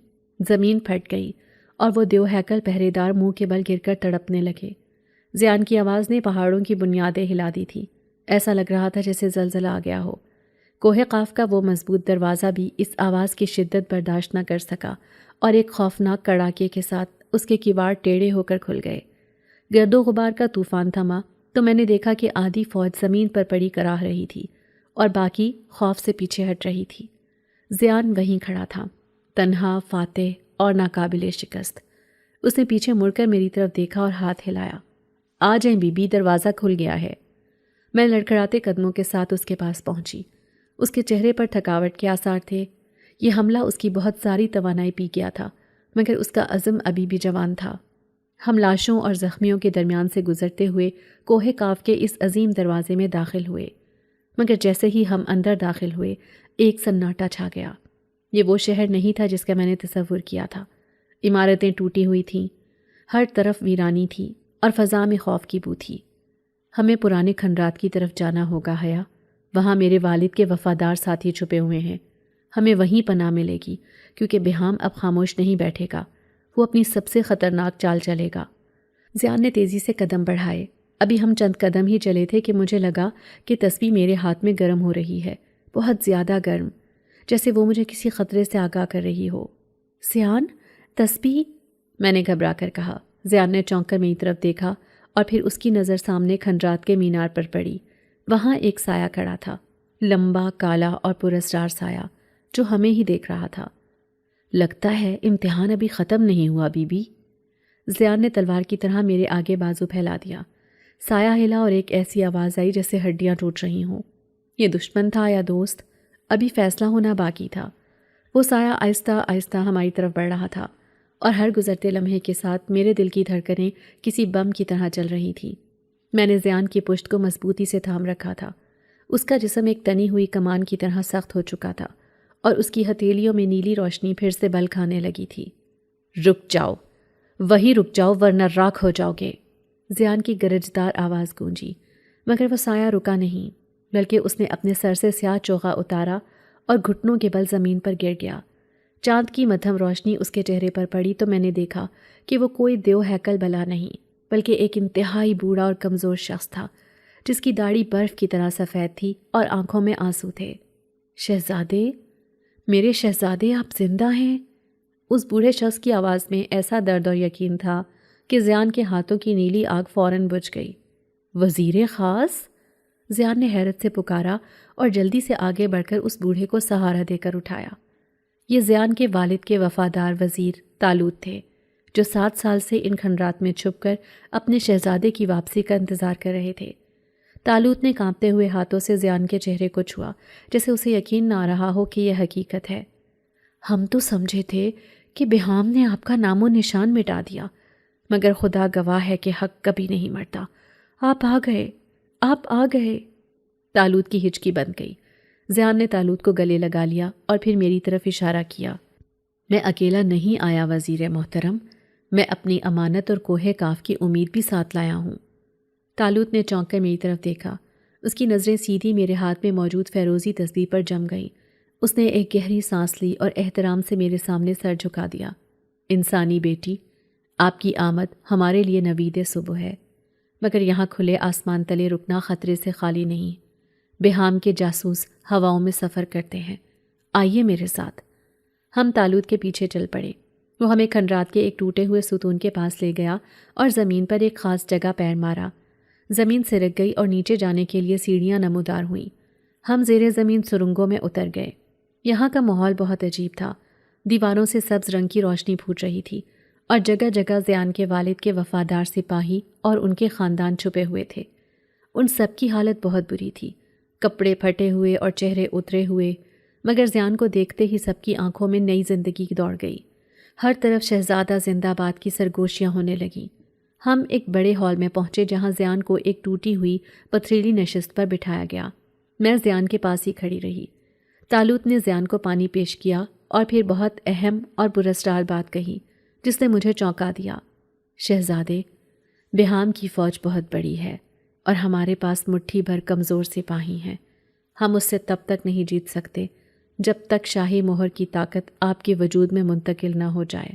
زمین پھٹ گئی، اور وہ دیو ہیکل پہرے دار منہ کے بل گر کر تڑپنے لگے۔ زیان کی آواز نے پہاڑوں کی بنیادیں ہلا دی تھی۔ ایسا لگ رہا تھا جیسے زلزلہ آ گیا ہو۔ کوہ قاف کا وہ مضبوط دروازہ بھی اس آواز کی شدت برداشت نہ کر سکا اور ایک خوفناک کڑاکے کے ساتھ اس کے کیواڑ ٹیڑھے ہو کر کھل گئے۔ گرد و غبار کا طوفان تھما تو میں نے دیکھا کہ آدھی فوج زمین پر پڑی کراہ رہی تھی اور باقی خوف سے پیچھے ہٹ رہی تھی۔ زیان وہیں کھڑا تھا، تنہا، فاتح اور ناقابل شکست۔ اس نے پیچھے مڑ کر میری طرف دیکھا اور ہاتھ ہلایا۔ آ جائیں بی بی، دروازہ کھل گیا ہے۔ میں لڑکھڑاتے قدموں کے ساتھ اس کے پاس پہنچی۔ اس کے چہرے پر تھکاوٹ کے آثار تھے۔ یہ حملہ اس کی بہت ساری توانائی پی گیا تھا، مگر اس کا عزم ابھی بھی جوان تھا۔ ہم لاشوں اور زخمیوں کے درمیان سے گزرتے ہوئے کوہ کاف کے اس عظیم دروازے میں داخل ہوئے، مگر جیسے ہی ہم اندر داخل ہوئے ایک سناٹا چھا گیا۔ یہ وہ شہر نہیں تھا جس کا میں نے تصور کیا تھا۔ عمارتیں ٹوٹی ہوئی تھیں، ہر طرف ویرانی تھی اور فضا میں خوف کی بو تھی۔ ہمیں پرانے کھنڈرات کی طرف جانا ہوگا حیا، وہاں میرے والد کے وفادار ساتھی چھپے ہوئے ہیں۔ ہمیں وہیں پناہ ملے گی، کیونکہ بہام اب خاموش نہیں بیٹھے گا، وہ اپنی سب سے خطرناک چال چلے گا۔ زیان نے تیزی سے قدم بڑھائے۔ ابھی ہم چند قدم ہی چلے تھے کہ مجھے لگا کہ تسبیح میرے ہاتھ میں گرم ہو رہی ہے، بہت زیادہ گرم، جیسے وہ مجھے کسی خطرے سے آگاہ کر رہی ہو۔ زیان، تسبیح، میں نے گھبرا کر کہا۔ زیان نے چونک کر میری طرف دیکھا اور پھر اس کی نظر سامنے کھنڈرات کے مینار پر پڑی۔ وہاں ایک سایہ کھڑا تھا، لمبا، کالا اور پراسرار سایہ جو ہمیں ہی دیکھ رہا تھا۔ لگتا ہے امتحان ابھی ختم نہیں ہوا بی بی۔ زیان نے تلوار کی طرح میرے آگے بازو پھیلا دیا۔ سایہ ہلا اور ایک ایسی آواز آئی جیسے ہڈیاں ٹوٹ رہی ہوں۔ یہ دشمن تھا یا دوست؟ ابھی فیصلہ ہونا باقی تھا۔ وہ سایہ آہستہ آہستہ ہماری طرف بڑھ رہا تھا اور ہر گزرتے لمحے کے ساتھ میرے دل کی دھڑکنیں کسی بم کی طرح چل رہی تھیں۔ میں نے زیان کی پشت کو مضبوطی سے تھام رکھا تھا۔ اس کا جسم ایک تنی ہوئی کمان کی طرح سخت ہو چکا تھا اور اس کی ہتھیلیوں میں نیلی روشنی پھر سے بل کھانے لگی تھی۔ رک جاؤ، وہی رک جاؤ ورنہ راکھ ہو جاؤ گے۔ زیان کی گرجدار آواز گونجی، مگر وہ سایہ رکا نہیں، بلکہ اس نے اپنے سر سے سیاہ چوغا اتارا اور گھٹنوں کے بل زمین پر گر گیا۔ چاند کی مدھم روشنی اس کے چہرے پر پڑی تو میں نے دیکھا کہ وہ کوئی دیو ہیکل بلا نہیں، بلکہ ایک انتہائی بوڑھا اور کمزور شخص تھا، جس کی داڑھی برف کی طرح سفید تھی اور آنکھوں میں آنسو تھے۔ شہزادے، میرے شہزادے، آپ زندہ ہیں؟ اس بوڑھے شخص کی آواز میں ایسا درد اور یقین تھا کہ زیان کے ہاتھوں کی نیلی آگ فوراً بجھ گئی۔ وزیر خاص؟ زیان نے حیرت سے پکارا اور جلدی سے آگے بڑھ کر اس بوڑھے کو سہارا دے کر اٹھایا۔ یہ زیان کے والد کے وفادار وزیر طالوت تھے، جو 7 سال سے ان کھنڈرات میں چھپ کر اپنے شہزادے کی واپسی کا انتظار کر رہے تھے۔ طالوت نے کانپتے ہوئے ہاتھوں سے زیان کے چہرے کو چھوا، جیسے اسے یقین نہ آ رہا ہو کہ یہ حقیقت ہے۔ ہم تو سمجھے تھے کہ بہام نے آپ کا نام و نشان مٹا دیا، مگر خدا گواہ ہے کہ حق کبھی نہیں مرتا۔ آپ آ گئے، آپ آ گئے۔ طالوت کی ہچکی بند گئی۔ زیان نے طالوت کو گلے لگا لیا اور پھر میری طرف اشارہ کیا۔ میں اکیلا نہیں آیا وزیر محترم، میں اپنی امانت اور کوہ کاف کی امید بھی ساتھ لایا ہوں۔ طالوت نے چونک کر میری طرف دیکھا۔ اس کی نظریں سیدھی میرے ہاتھ میں موجود فیروزی تسبیح پر جم گئیں۔ اس نے ایک گہری سانس لی اور احترام سے میرے سامنے سر جھکا دیا۔ انسانی بیٹی، آپ کی آمد ہمارے لیے نوید صبح ہے، مگر یہاں کھلے آسمان تلے رکنا خطرے سے خالی نہیں۔ بہام کے جاسوس ہواؤں میں سفر کرتے ہیں، آئیے میرے ساتھ۔ ہم طالوت کے پیچھے چل پڑے۔ وہ ہمیں کھنڈرات کے ایک ٹوٹے ہوئے ستون کے پاس لے گیا اور زمین پر ایک خاص جگہ پیر مارا۔ زمین سرک گئی اور نیچے جانے کے لیے سیڑھیاں نمودار ہوئیں۔ ہم زیر زمین سرنگوں میں اتر گئے۔ یہاں کا ماحول بہت عجیب تھا۔ دیواروں سے سبز رنگ کی روشنی پھوٹ رہی تھی اور جگہ جگہ زیان کے والد کے وفادار سپاہی اور ان کے خاندان چھپے ہوئے تھے۔ ان سب کی حالت بہت بری تھی، کپڑے پھٹے ہوئے اور چہرے اترے ہوئے، مگر زیان کو دیکھتے ہی سب کی آنکھوں میں نئی زندگی دوڑ گئی۔ ہر طرف شہزادہ زندہ باد کی سرگوشیاں ہونے لگیں۔ ہم ایک بڑے ہال میں پہنچے جہاں زیان کو ایک ٹوٹی ہوئی پتھریلی نشست پر بٹھایا گیا۔ میں زیان کے پاس ہی کھڑی رہی۔ طالوت نے زیان کو پانی پیش کیا اور پھر بہت اہم اور پراسرار بات کہی جس نے مجھے چونکا دیا۔ شہزادے، بہام کی فوج بہت بڑی ہے اور ہمارے پاس مٹھی بھر کمزور سپاہی ہیں۔ ہم اس سے تب تک نہیں جیت سکتے جب تک شاہی مہر کی طاقت آپ کے وجود میں منتقل نہ ہو جائے۔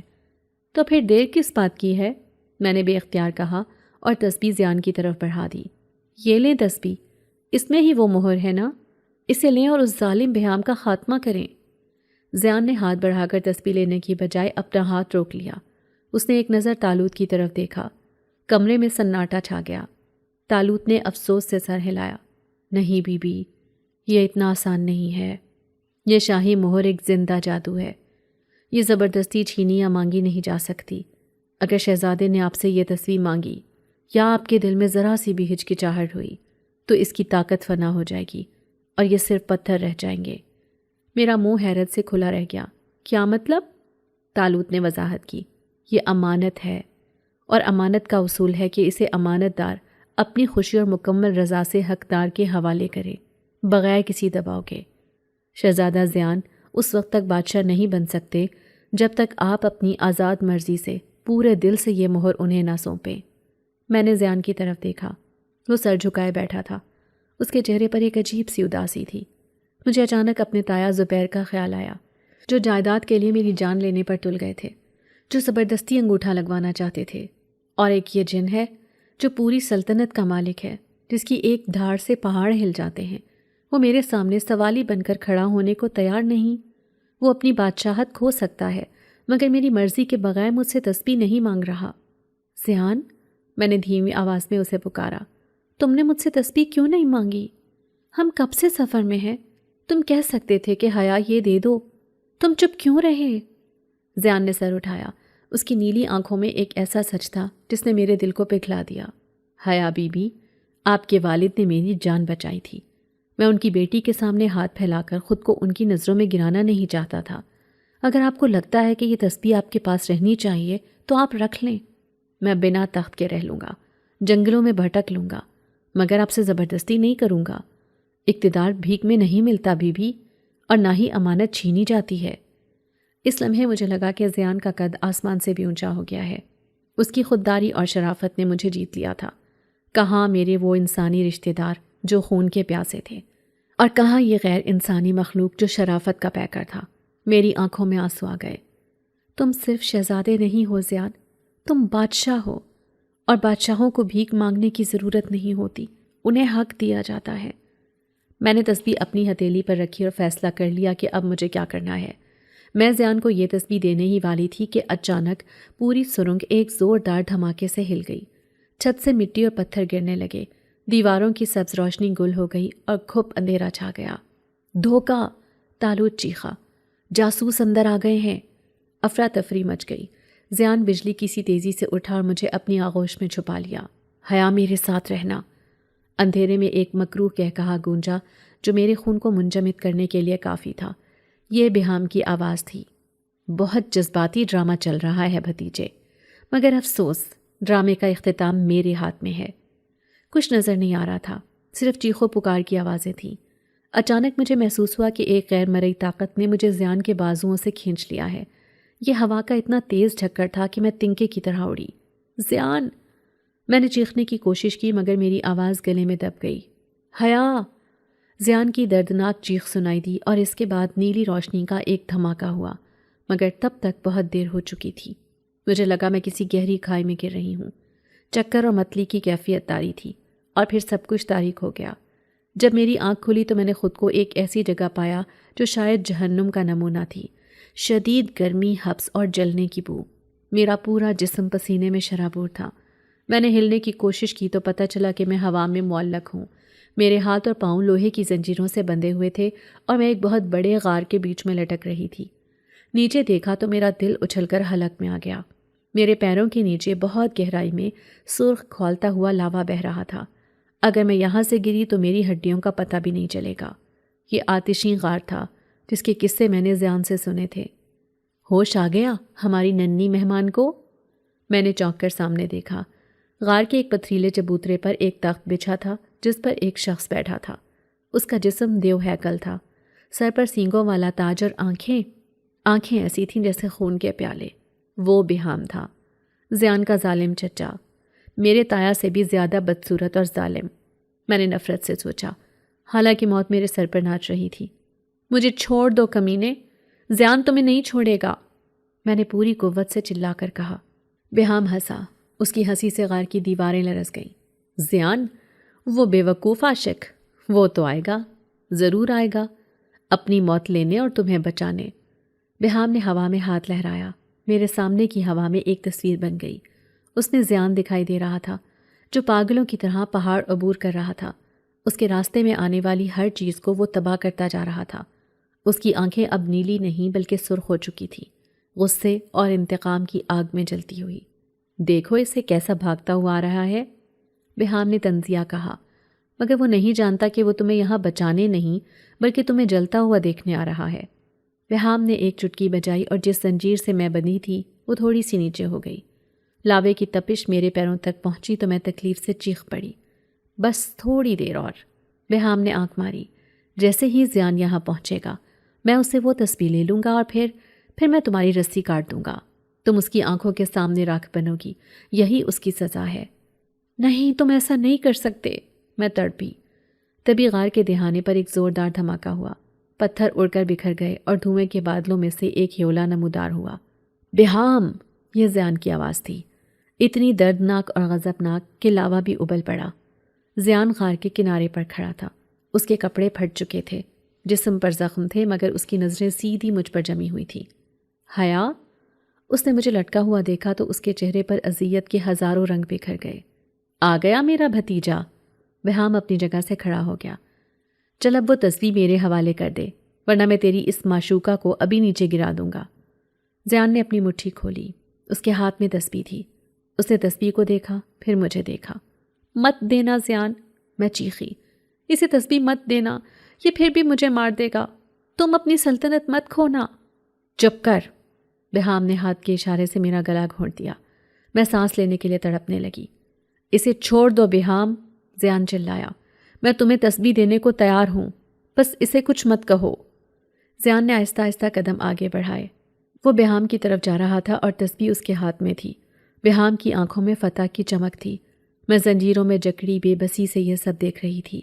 تو پھر دیر کس بات کی ہے؟ میں نے بے اختیار کہا اور تسبیح زیان کی طرف بڑھا دی۔ یہ لیں تسبیح، اس میں ہی وہ مہر ہے نا، اسے لیں اور اس ظالم بہام کا خاتمہ کریں۔ زیان نے ہاتھ بڑھا کر تسبیح لینے کی بجائے اپنا ہاتھ روک لیا۔ اس نے ایک نظر طالوت کی طرف دیکھا۔ کمرے میں سناٹا چھا گیا۔ طالوت نے افسوس سے سر ہلایا۔ نہیں بی بی، یہ اتنا آسان نہیں ہے۔ یہ شاہی مہر ایک زندہ جادو ہے۔ یہ زبردستی چھینی یا مانگی نہیں جا سکتی۔ اگر شہزادے نے آپ سے یہ تسبیح مانگی یا آپ کے دل میں ذرا سی بھی ہچکچاہٹ ہوئی تو اس کی طاقت فنا ہو جائے گی اور یہ صرف پتھر رہ جائیں گے۔ میرا منہ حیرت سے کھلا رہ گیا۔ کیا مطلب؟ طالوت نے وضاحت کی۔ یہ امانت ہے اور امانت کا اصول ہے کہ اسے امانت دار اپنی خوشی اور مکمل رضا سے حقدار کے حوالے کرے، بغیر کسی دباؤ کے۔ شہزادہ زیان اس وقت تک بادشاہ نہیں بن سکتے جب تک آپ اپنی آزاد مرضی سے پورے دل سے یہ مہر انہیں نہ سونپیں۔ میں نے زیان کی طرف دیکھا۔ وہ سر جھکائے بیٹھا تھا۔ اس کے چہرے پر ایک عجیب سی اداسی تھی۔ مجھے اچانک اپنے تایا زبیر کا خیال آیا، جو جائیداد کے لیے میری جان لینے پر تل گئے تھے، جو زبردستی انگوٹھا لگوانا چاہتے تھے، اور ایک یہ جن ہے جو پوری سلطنت کا مالک ہے، جس کی ایک دھاڑ سے پہاڑ ہل جاتے ہیں۔ وہ میرے سامنے سوالی بن کر کھڑا ہونے کو تیار نہیں۔ وہ اپنی بادشاہت کھو سکتا ہے مگر میری مرضی کے بغیر مجھ سے تسبیح نہیں مانگ رہا۔ زیان، میں نے دھیمی آواز میں اسے پکارا، تم نے مجھ سے تسبیح کیوں نہیں مانگی؟ ہم کب سے سفر میں ہیں؟ تم کہہ سکتے تھے کہ حیا یہ دے دو تم چپ کیوں رہے؟ زیان نے سر اٹھایا۔ اس کی نیلی آنکھوں میں ایک ایسا سچ تھا جس نے میرے دل کو پگھلا دیا۔ حیا بی بی، آپ کے والد نے میری جان بچائی تھی۔ میں ان کی بیٹی کے سامنے ہاتھ پھیلا کر خود کو ان کی نظروں میں گرانا نہیں چاہتا تھا۔ اگر آپ کو لگتا ہے کہ یہ تسبیح آپ کے پاس رہنی چاہیے تو آپ رکھ لیں۔ میں بنا تخت کے رہ لوں گا، جنگلوں میں بھٹک لوں گا، مگر آپ سے زبردستی نہیں کروں گا۔ اقتدار بھیک میں نہیں ملتا بی بی، اور نہ ہی امانت چھینی جاتی ہے۔ اس لمحے مجھے لگا کہ زیان کا قد آسمان سے بھی اونچا ہو گیا ہے۔ اس کی خودداری اور شرافت نے مجھے جیت لیا تھا۔ کہاں میرے وہ انسانی رشتہ دار جو خون کے پیاسے تھے، اور کہاں یہ غیر انسانی مخلوق جو شرافت کا پیکر تھا۔ میری آنکھوں میں آنسو آ گئے۔ تم صرف شہزادے نہیں ہو زیان، تم بادشاہ ہو، اور بادشاہوں کو بھیک مانگنے کی ضرورت نہیں ہوتی، انہیں حق دیا جاتا ہے۔ میں نے تسبیح اپنی ہتھیلی پر رکھی اور فیصلہ کر لیا کہ اب مجھے کیا کرنا ہے۔ میں زیان کو یہ تسبیح دینے ہی والی تھی کہ اچانک پوری سرنگ ایک زوردار دھماکے سے ہل گئی۔ چھت سے مٹی اور پتھر گرنے لگے، دیواروں کی سبز روشنی گل ہو گئی اور گھپ اندھیرا چھا گیا۔ دھوکہ! تالوت چیخا۔ جاسوس اندر آ گئے ہیں۔ افراتفری مچ گئی۔ زیان بجلی کی سی تیزی سے اٹھا اور مجھے اپنی آغوش میں چھپا لیا۔ حیا میرے ساتھ رہنا۔ اندھیرے میں ایک مکروہ قہقہا گونجا جو میرے خون کو منجمد کرنے کے لیے کافی تھا۔ یہ بہام کی آواز تھی۔ بہت جذباتی ڈرامہ چل رہا ہے بھتیجے، مگر افسوس ڈرامے کا اختتام میرے ہاتھ میں ہے۔ کچھ نظر نہیں آ رہا تھا، صرف چیخو پکار کی آوازیں تھیں۔ اچانک مجھے محسوس ہوا کہ ایک غیر مرئی طاقت نے مجھے زیان کے بازوؤں سے کھینچ لیا ہے۔ یہ ہوا کا اتنا تیز جھکڑ تھا کہ میں تنکے کی طرح اڑی۔ زیان! میں نے چیخنے کی کوشش کی مگر میری آواز گلے میں دب گئی۔ حیا! زیان کی دردناک چیخ سنائی دی اور اس کے بعد نیلی روشنی کا ایک دھماکہ ہوا، مگر تب تک بہت دیر ہو چکی تھی۔ مجھے لگا میں کسی گہری کھائی میں گر رہی ہوں۔ چکر اور متلی کی کیفیت طاری تھی، اور پھر سب کچھ تاریک ہو گیا۔ جب میری آنکھ کھلی تو میں نے خود کو ایک ایسی جگہ پایا جو شاید جہنم کا نمونہ تھی۔ شدید گرمی، حبس اور جلنے کی بو۔ میرا پورا جسم پسینے میں شرابور تھا۔ میں نے ہلنے کی کوشش کی تو پتہ چلا کہ میں ہوا میں معلق ہوں۔ میرے ہاتھ اور پاؤں لوہے کی زنجیروں سے بندھے ہوئے تھے اور میں ایک بہت بڑے غار کے بیچ میں لٹک رہی تھی۔ نیچے دیکھا تو میرا دل اچھل کر حلق میں آ گیا۔ میرے پیروں کے نیچے بہت گہرائی میں سرخ کھولتا ہوا لاوا بہہ رہا تھا۔ اگر میں یہاں سے گری تو میری ہڈیوں کا پتہ بھی نہیں چلے گا۔ یہ آتشی غار تھا جس کے قصے میں نے زیان سے سنے تھے۔ ہوش آ گیا ہماری ننھی مہمان کو؟ میں نے چونک کر سامنے دیکھا۔ غار کے ایک پتھریلے چبوترے پر ایک تخت بچھا تھا جس پر ایک شخص بیٹھا تھا۔ اس کا جسم دیو ہیکل تھا، سر پر سینگوں والا تاج اور آنکھیں ایسی تھیں جیسے خون کے پیالے۔ وہ بہام تھا، زیان کا ظالم چچا، میرے تایا سے بھی زیادہ بدصورت اور ظالم۔ میں نے نفرت سے سوچا، حالانکہ موت میرے سر پر ناچ رہی تھی۔ مجھے چھوڑ دو کمینے، زیان تمہیں نہیں چھوڑے گا، میں نے پوری قوت سے چلا کر کہا۔ بہام ہنسا، اس کی ہنسی سے غار کی دیواریں لرز گئیں۔ زیان، وہ بے وقوف عاشق، وہ تو آئے گا، ضرور آئے گا، اپنی موت لینے اور تمہیں بچانے۔ بہام نے ہوا میں ہاتھ لہرایا۔ میرے سامنے کی ہوا میں ایک تصویر بن گئی۔ اس میں زیان دکھائی دے رہا تھا جو پاگلوں کی طرح پہاڑ عبور کر رہا تھا۔ اس کے راستے میں آنے والی ہر چیز کو وہ تباہ کرتا جا رہا تھا۔ اس کی آنکھیں اب نیلی نہیں بلکہ سرخ ہو چکی تھیں، غصے اور انتقام کی آگ میں جلتی ہوئی۔ دیکھو اسے کیسا بھاگتا ہوا آ رہا ہے، بہام نے تنزیہ کہا، مگر وہ نہیں جانتا کہ وہ تمہیں یہاں بچانے نہیں بلکہ تمہیں جلتا ہوا دیکھنے آ رہا ہے۔ بہام نے ایک چٹکی بجائی اور جس زنجیر سے میں بندھی تھی وہ تھوڑی سی نیچے ہو گئی۔ لاوے کی تپش میرے پیروں تک پہنچی تو میں تکلیف سے چیخ پڑی۔ بس تھوڑی دیر اور، بہام نے آنکھ ماری۔ جیسے ہی زیان یہاں پہنچے گا میں اسے وہ تسبیح لے لوں گا اور پھر میں تمہاری رسی کاٹ دوں گا۔ تم اس کی آنکھوں کے سامنے راکھ بنو گی، یہی اس کی سزا ہے۔ نہیں، تم ایسا نہیں کر سکتے، میں تڑپی۔ تبھی غار کے دہانے پر ایک زوردار دھماکہ ہوا، پتھر اڑ کر بکھر گئے اور دھوئیں کے بادلوں میں سے ایک ہیولا نمودار ہوا۔ بہام! یہ زیان کی آواز تھی، اتنی دردناک اور غضبناک کہ لاوا بھی ابل پڑا۔ زیان غار کے کنارے پر کھڑا تھا، اس کے کپڑے پھٹ چکے تھے، جسم پر زخم تھے مگر اس کی نظریں سیدھی مجھ پر جمی ہوئی تھیں۔ حیا! اس نے مجھے لٹکا ہوا دیکھا تو اس کے چہرے پر اذیت کے ہزاروں رنگ بکھر گئے۔ آ گیا میرا بھتیجا، بہام اپنی جگہ سے کھڑا ہو گیا۔ چل اب وہ تسبیح میرے حوالے کر دے ورنہ میں تیری اس معشوقہ کو ابھی نیچے گرا دوں گا۔ زیان نے اپنی مٹھی کھولی، اس کے ہاتھ میں تسبیح تھی۔ اس نے تسبیح کو دیکھا، پھر مجھے دیکھا۔ مت دینا زیان، میں چیخی، اسے تسبیح مت دینا، یہ پھر بھی مجھے مار دے گا، تم اپنی سلطنت مت کھونا۔ چپ کر، بہام نے ہاتھ کے اشارے سے میرا گلا گھونٹ دیا۔ میں سانس لینے کے لیے تڑپنے لگی۔ اسے چھوڑ دو بہام، زیان چلایا، میں تمہیں تسبیح دینے کو تیار ہوں، بس اسے کچھ مت کہو۔ زیان نے آہستہ آہستہ قدم آگے بڑھائے۔ وہ بہام کی طرف جا رہا تھا اور تسبیح اس کے ہاتھ میں تھی۔ بہام کی آنکھوں میں فتح کی چمک تھی۔ میں زنجیروں میں جکڑی بے بسی سے یہ سب دیکھ رہی تھی۔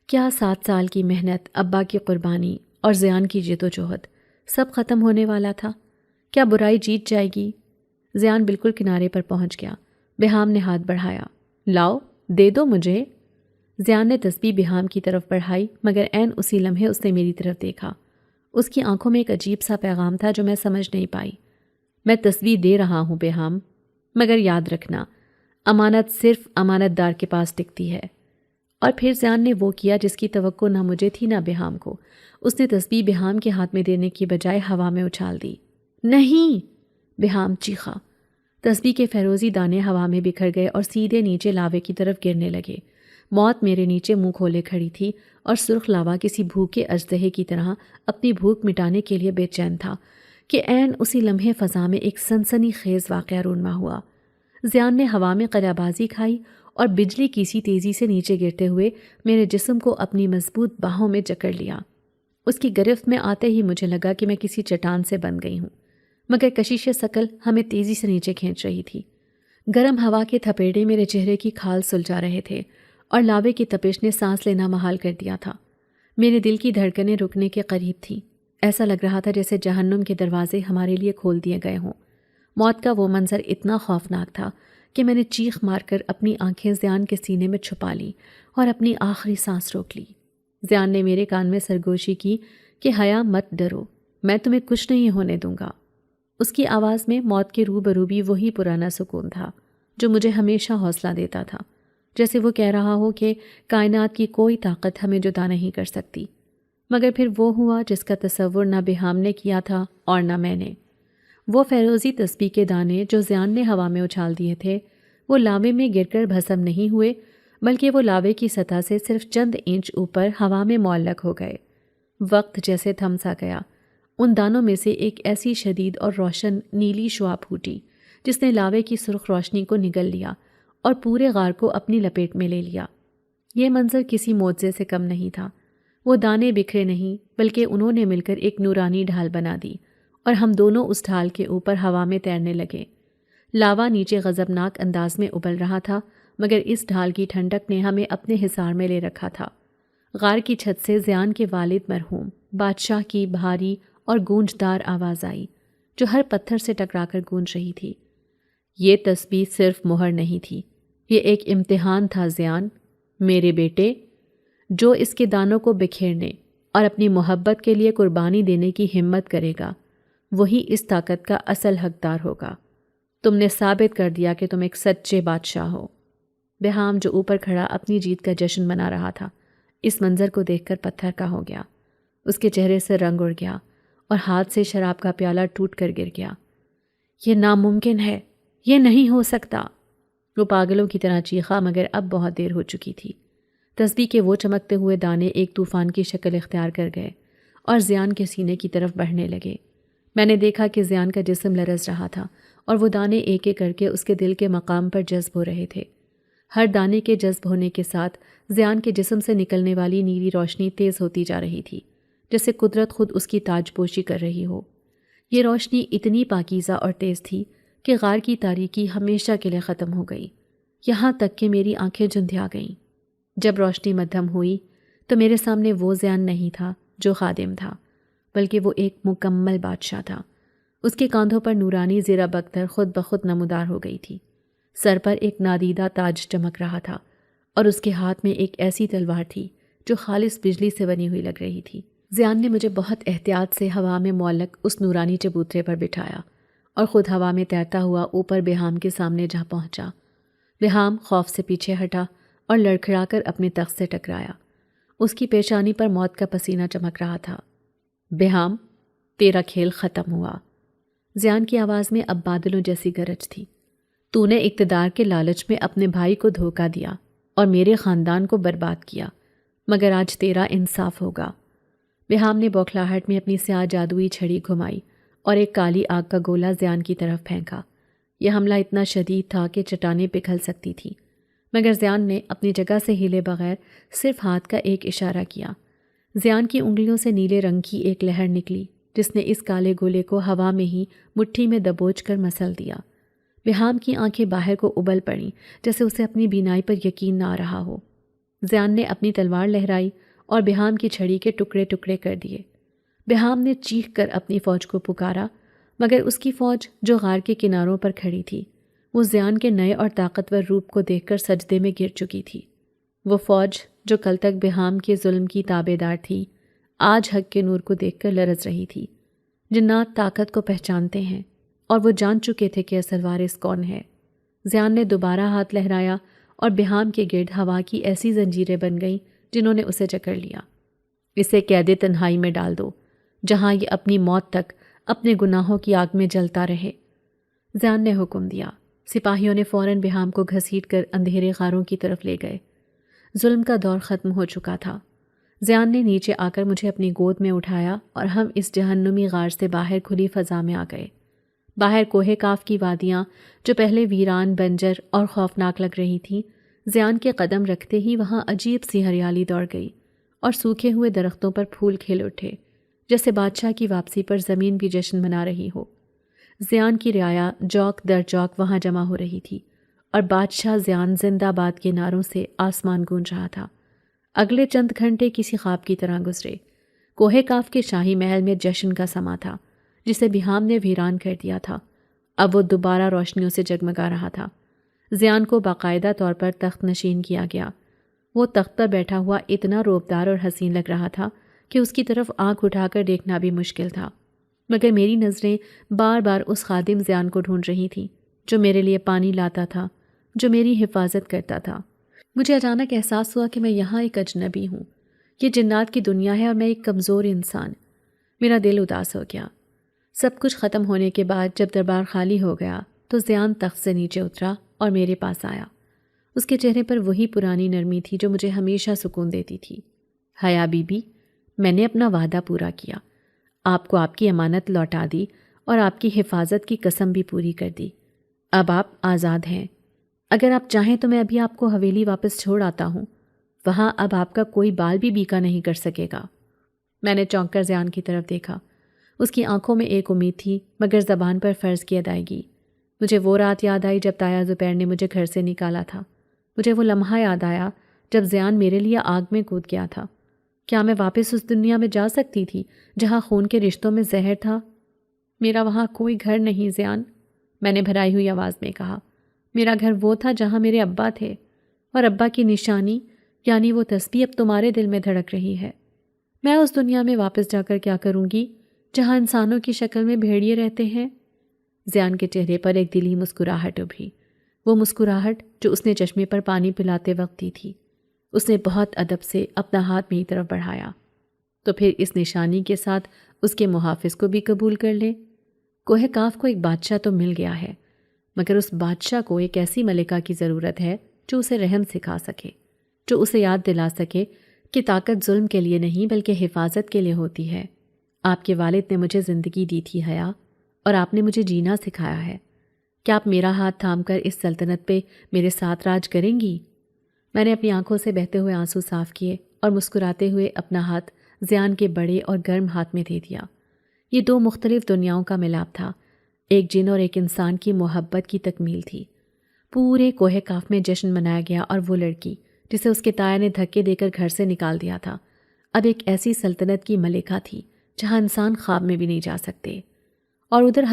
کیا 7 سال کی محنت، ابا کی قربانی اور زیان کی جدوجہد سب ختم ہونے والا تھا؟ کیا برائی جیت جائے گی؟ زیان بالکل کنارے پر پہنچ گیا۔ بہام نے ہاتھ بڑھایا، لاؤ، دے دو مجھے۔ زیان نے تسبیح بہام کی طرف بڑھائی، مگر عین اسی لمحے اس نے میری طرف دیکھا۔ اس کی آنکھوں میں ایک عجیب سا پیغام تھا جو میں سمجھ نہیں پائی۔ میں تسبیح دے رہا ہوں بہام، مگر یاد رکھنا، امانت صرف امانت دار کے پاس ٹکتی ہے۔ اور پھر زیان نے وہ کیا جس کی توقع نہ مجھے تھی نہ بہام کو۔ اس نے تسبیح بہام کے ہاتھ میں دینے کی بجائے ہوا میں اچھال دی۔ نہیں! بہام چیخا۔ تسبیح کے فیروزی دانے ہوا میں بکھر گئے اور سیدھے نیچے لاوے کی طرف گرنے لگے۔ موت میرے نیچے منہ کھولے کھڑی تھی اور سرخ لاوا کسی بھوکے اژدہے کی طرح اپنی بھوک مٹانے کے لیے بے چین تھا کہ عین اسی لمحے فضا میں ایک سنسنی خیز واقعہ رونما ہوا۔ زیان نے ہوا میں قلع بازی کھائی اور بجلی کی سی تیزی سے نیچے گرتے ہوئے میرے جسم کو اپنی مضبوط باہوں میں جکڑ لیا۔ اس کی گرفت میں آتے ہی مجھے لگا کہ میں کسی چٹان سے بندھ گئی ہوں، مگر کشش ثقل ہمیں تیزی سے نیچے کھینچ رہی تھی۔ گرم ہوا کے تھپیڑے میرے چہرے کی کھال سلجھا رہے تھے اور لاوے کی تپش نے سانس لینا محال کر دیا تھا۔ میرے دل کی دھڑکنیں رکنے کے قریب تھیں۔ ایسا لگ رہا تھا جیسے جہنم کے دروازے ہمارے لیے کھول دیے گئے ہوں۔ موت کا وہ منظر اتنا خوفناک تھا کہ میں نے چیخ مار کر اپنی آنکھیں زیان کے سینے میں چھپا لی اور اپنی آخری سانس روک لی۔ زیان نے میرے کان میں سرگوشی کی کہ حیا مت ڈرو، میں تمہیں کچھ نہیں ہونے دوں گا۔ اس کی آواز میں موت کے روبرو بھی وہی پرانا سکون تھا جو مجھے ہمیشہ حوصلہ دیتا تھا، جیسے وہ کہہ رہا ہو کہ کائنات کی کوئی طاقت ہمیں جدا نہیں کر سکتی۔ مگر پھر وہ ہوا جس کا تصور نہ بہام نے کیا تھا اور نہ میں نے۔ وہ فیروزی تسبیح کے دانے جو زیان نے ہوا میں اچھال دیے تھے، وہ لاوے میں گر کر بھسم نہیں ہوئے، بلکہ وہ لاوے کی سطح سے صرف چند انچ اوپر ہوا میں معلق ہو گئے۔ وقت جیسے تھم سا گیا۔ ان دانوں میں سے ایک ایسی شدید اور روشن نیلی شعاع پھوٹی جس نے لاوے کی سرخ روشنی کو نگل لیا اور پورے غار کو اپنی لپیٹ میں لے لیا۔ یہ منظر کسی معجزے سے کم نہیں تھا۔ وہ دانے بکھرے نہیں، بلکہ انہوں نے مل کر ایک نورانی ڈھال بنا دی اور ہم دونوں اس ڈھال کے اوپر ہوا میں تیرنے لگے۔ لاوا نیچے غضبناک انداز میں ابل رہا تھا، مگر اس ڈھال کی ٹھنڈک نے ہمیں اپنے حصار میں لے رکھا تھا۔ غار کی چھت سے زیان کے والد مرحوم بادشاہ کی بھاری اور گونجدار آواز آئی جو ہر پتھر سے ٹکرا کر گونج رہی تھی۔ یہ تسبیح صرف مہر نہیں تھی، یہ ایک امتحان تھا زیان، میرے بیٹے۔ جو اس کے دانوں کو بکھیرنے اور اپنی محبت کے لیے قربانی دینے کی ہمت کرے گا، وہی اس طاقت کا اصل حقدار ہوگا۔ تم نے ثابت کر دیا کہ تم ایک سچے بادشاہ ہو۔ بہام جو اوپر کھڑا اپنی جیت کا جشن منا رہا تھا، اس منظر کو دیکھ کر پتھر کا ہو گیا۔ اس کے چہرے سے رنگ اڑ گیا اور ہاتھ سے شراب کا پیالہ ٹوٹ کر گر گیا۔ یہ ناممکن ہے، یہ نہیں ہو سکتا، وہ پاگلوں کی طرح چیخا، مگر اب بہت دیر ہو چکی تھی۔ تسبیح کے وہ چمکتے ہوئے دانے ایک طوفان کی شکل اختیار کر گئے اور زیان کے سینے کی طرف بڑھنے لگے۔ میں نے دیکھا کہ زیان کا جسم لرز رہا تھا اور وہ دانے ایک ایک کر کے اس کے دل کے مقام پر جذب ہو رہے تھے۔ ہر دانے کے جذب ہونے کے ساتھ زیان کے جسم سے نکلنے والی نیلی روشنی تیز ہوتی جا رہی تھی، جیسے قدرت خود اس کی تاج پوشی کر رہی ہو۔ یہ روشنی اتنی پاکیزہ اور تیز تھی کہ غار کی تاریکی ہمیشہ کے لیے ختم ہو گئی، یہاں تک کہ میری آنکھیں جھندھیا گئیں۔ جب روشنی مدھم ہوئی تو میرے سامنے وہ زیان نہیں تھا جو خادم تھا، بلکہ وہ ایک مکمل بادشاہ تھا۔ اس کے کاندھوں پر نورانی زیرہ بختر خود بخود نمودار ہو گئی تھی، سر پر ایک نادیدہ تاج چمک رہا تھا اور اس کے ہاتھ میں ایک ایسی تلوار تھی جو خالص بجلی سے بنی ہوئی لگ رہی تھی۔ زیان نے مجھے بہت احتیاط سے ہوا میں معلق اس نورانی چبوترے پر بٹھایا اور خود ہوا میں تیرتا ہوا اوپر بہام کے سامنے جا پہنچا۔ بہام خوف سے پیچھے ہٹا اور لڑکھڑا کر اپنے تخت سے ٹکرایا۔ اس کی پیشانی پر موت کا پسینہ چمک رہا تھا۔ بہام، تیرا کھیل ختم ہوا۔ زیان کی آواز میں اب بادلوں جیسی گرج تھی۔ تو نے اقتدار کے لالچ میں اپنے بھائی کو دھوکہ دیا اور میرے خاندان کو برباد کیا، مگر آج تیرا انصاف ہوگا۔ بہام نے بوکھلاہٹ میں اپنی سیاہ جادوئی چھڑی گھمائی اور ایک کالی آگ کا گولا زیان کی طرف پھینکا۔ یہ حملہ اتنا شدید تھا کہ چٹانیں پگھل سکتی تھی، مگر زیان نے اپنی جگہ سے ہلے بغیر صرف ہاتھ کا ایک اشارہ کیا۔ زیان کی انگلیوں سے نیلے رنگ کی ایک لہر نکلی جس نے اس کالے گولے کو ہوا میں ہی مٹھی میں دبوچ کر مسل دیا۔ بہام کی آنکھیں باہر کو ابل پڑیں جیسے اسے اپنی بینائی پر یقین نہ آ رہا ہو۔ زیان نے اپنی تلوار لہرائی اور بہام کی چھڑی کے ٹکڑے ٹکڑے کر دیے۔ بہام نے چیخ کر اپنی فوج کو پکارا، مگر اس کی فوج جو غار کے کناروں پر کھڑی تھی وہ زیان کے نئے اور طاقتور روپ کو دیکھ کر سجدے میں گر چکی تھی۔ وہ فوج جو کل تک بہام کے ظلم کی تابع دار تھی آج حق کے نور کو دیکھ کر لرز رہی تھی۔ جنات طاقت کو پہچانتے ہیں اور وہ جان چکے تھے کہ اصل وارث کون ہے۔ زیان نے دوبارہ ہاتھ لہرایا اور بہام کے گرد ہوا کی ایسی زنجیریں بن گئیں جنہوں نے اسے جکڑ لیا۔ اسے قید تنہائی میں ڈال دو جہاں یہ اپنی موت تک اپنے گناہوں کی آگ میں جلتا رہے۔ زیان نے حکم دیا۔ سپاہیوں نے فوراً بہام کو گھسیٹ کر اندھیرے غاروں کی طرف لے گئے۔ ظلم کا دور ختم ہو چکا تھا۔ زیان نے نیچے آ کر مجھے اپنی گود میں اٹھایا اور ہم اس جہنمی غار سے باہر کھلی فضا میں آ گئے۔ باہر کوہ کاف کی وادیاں جو پہلے ویران، بنجر اور خوفناک لگ رہی تھیں، زیان کے قدم رکھتے ہی وہاں عجیب سی ہریالی دوڑ گئی اور سوکھے ہوئے درختوں پر پھول کھل اٹھے جیسے بادشاہ کی واپسی پر زمین بھی جشن منا رہی ہو۔ زیان کی رعایا جوک در جوک وہاں جمع ہو رہی تھی اور بادشاہ زیان زندہ باد کے نعروں سے آسمان گونج رہا تھا۔ اگلے چند گھنٹے کسی خواب کی طرح گزرے۔ کوہ کاف کے شاہی محل میں جشن کا سما تھا جسے بہام نے ویران کر دیا تھا۔ اب وہ دوبارہ روشنیوں سے جگمگا رہا تھا۔ زیان کو باقاعدہ طور پر تخت نشین کیا گیا۔ وہ تخت پر بیٹھا ہوا اتنا روبدار اور حسین لگ رہا تھا کہ اس کی طرف آنکھ اٹھا کر دیکھنا بھی مشکل تھا، مگر میری نظریں بار بار اس خادم زیان کو ڈھونڈ رہی تھیں جو میرے لیے پانی لاتا تھا، جو میری حفاظت کرتا تھا۔ مجھے اچانک احساس ہوا کہ میں یہاں ایک اجنبی ہوں۔ یہ جنات کی دنیا ہے اور میں ایک کمزور انسان۔ میرا دل اداس ہو گیا۔ سب کچھ ختم ہونے کے بعد جب دربار خالی ہو گیا تو زیان تخت سے نیچے اترا اور میرے پاس آیا۔ اس کے چہرے پر وہی پرانی نرمی تھی جو مجھے ہمیشہ سکون دیتی تھی۔ حیا بی بی، میں نے اپنا وعدہ پورا کیا، آپ کو آپ کی امانت لوٹا دی اور آپ کی حفاظت کی قسم بھی پوری کر دی۔ اب آپ آزاد ہیں۔ اگر آپ چاہیں تو میں ابھی آپ کو حویلی واپس چھوڑ آتا ہوں، وہاں اب آپ کا کوئی بال بھی بیکا نہیں کر سکے گا۔ میں نے چونک کر زیان کی طرف دیکھا۔ اس کی آنکھوں میں ایک امید تھی مگر زبان پر فرض کی ادائیگی۔ مجھے وہ رات یاد آئی جب تایا زبیر نے مجھے گھر سے نکالا تھا۔ مجھے وہ لمحہ یاد آیا جب زیان میرے لیے آگ میں کود گیا تھا۔ کیا میں واپس اس دنیا میں جا سکتی تھی جہاں خون کے رشتوں میں زہر تھا؟ میرا وہاں کوئی گھر نہیں زیان، میں نے بھرائی ہوئی آواز میں کہا۔ میرا گھر وہ تھا جہاں میرے ابا تھے، اور ابا کی نشانی یعنی وہ تسبیح اب تمہارے دل میں دھڑک رہی ہے۔ میں اس دنیا میں واپس جا کر کیا کروں گی جہاں انسانوں کی شکل میں بھیڑیے رہتے ہیں؟ زیان کے چہرے پر ایک دلی مسکراہٹ ابھری، وہ مسکراہٹ جو اس نے چشمے پر پانی پلاتے وقت دی تھی۔ اس نے بہت ادب سے اپنا ہاتھ میری طرف بڑھایا۔ تو پھر اس نشانی کے ساتھ اس کے محافظ کو بھی قبول کر لیں۔ کوہ کاف کو ایک بادشاہ تو مل گیا ہے، مگر اس بادشاہ کو ایک ایسی ملکہ کی ضرورت ہے جو اسے رحم سکھا سکے، جو اسے یاد دلا سکے کہ طاقت ظلم کے لیے نہیں بلکہ حفاظت کے لیے ہوتی ہے۔ آپ کے والد نے مجھے زندگی دی تھی حیا، اور آپ نے مجھے جینا سکھایا ہے۔ کیا آپ میرا ہاتھ تھام کر اس سلطنت پہ میرے ساتھ راج کریں گی؟ میں نے اپنی آنکھوں سے بہتے ہوئے آنسو صاف کیے اور مسکراتے ہوئے اپنا ہاتھ زیان کے بڑے اور گرم ہاتھ میں دے دیا۔ یہ دو مختلف دنیاؤں کا ملاپ تھا، ایک جن اور ایک انسان کی محبت کی تکمیل تھی۔ پورے کوہ کاف میں جشن منایا گیا اور وہ لڑکی جسے اس کے تایا نے دھکے دے کر گھر سے نکال دیا تھا اب ایک ایسی سلطنت کی ملکہ تھی جہاں انسان خواب میں بھی نہیں جا سکتے۔ اور ادھر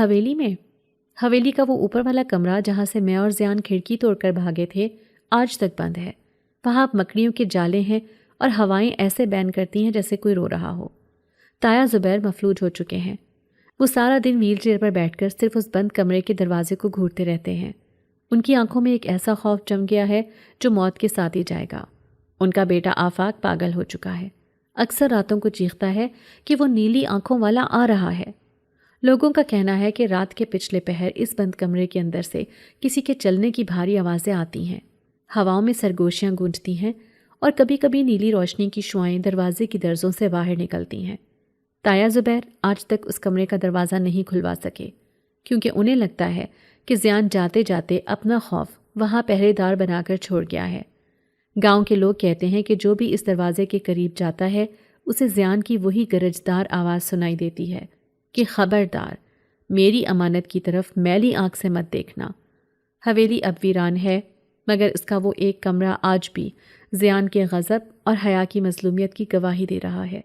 حویلی کا وہ اوپر والا کمرہ جہاں سے میں اور زیان کھڑکی توڑ کر بھاگے تھے آج تک بند ہے۔ وہاں اب مکڑیوں کے جالے ہیں اور ہوائیں ایسے بین کرتی ہیں جیسے کوئی رو رہا ہو۔ تایا زبیر مفلوج ہو چکے ہیں۔ وہ سارا دن ویل چیئر پر بیٹھ کر صرف اس بند کمرے کے دروازے کو گھورتے رہتے ہیں۔ ان کی آنکھوں میں ایک ایسا خوف جم گیا ہے جو موت کے ساتھ ہی جائے گا۔ ان کا بیٹا آفاق پاگل ہو چکا ہے۔ اکثر راتوں کو چیختا ہے کہ وہ نیلی آنکھوں والا آ رہا ہے۔ لوگوں کا کہنا ہے کہ رات کے پچھلے پہر اس بند کمرے کے اندر سے کسی کے چلنے کی بھاری آوازیں آتی ہیں، ہواؤں میں سرگوشیاں گونجتی ہیں اور کبھی کبھی نیلی روشنی کی شعائیں دروازے کی درزوں سے باہر نکلتی ہیں۔ تایا زبیر آج تک اس کمرے کا دروازہ نہیں کھلوا سکے، کیونکہ انہیں لگتا ہے کہ زیان جاتے جاتے اپنا خوف وہاں پہرے دار بنا کر چھوڑ گیا ہے۔ گاؤں کے لوگ کہتے ہیں کہ جو بھی اس دروازے کے قریب جاتا ہے اسے زیان کی وہی گرجدار آواز سنائی دیتی ہے کہ خبردار، میری امانت کی طرف میلی آنکھ سے مت دیکھنا۔ حویلی اب ویران ہے، مگر اس کا وہ ایک کمرہ آج بھی زیان کے غضب اور حیا کی مظلومیت کی گواہی دے رہا ہے۔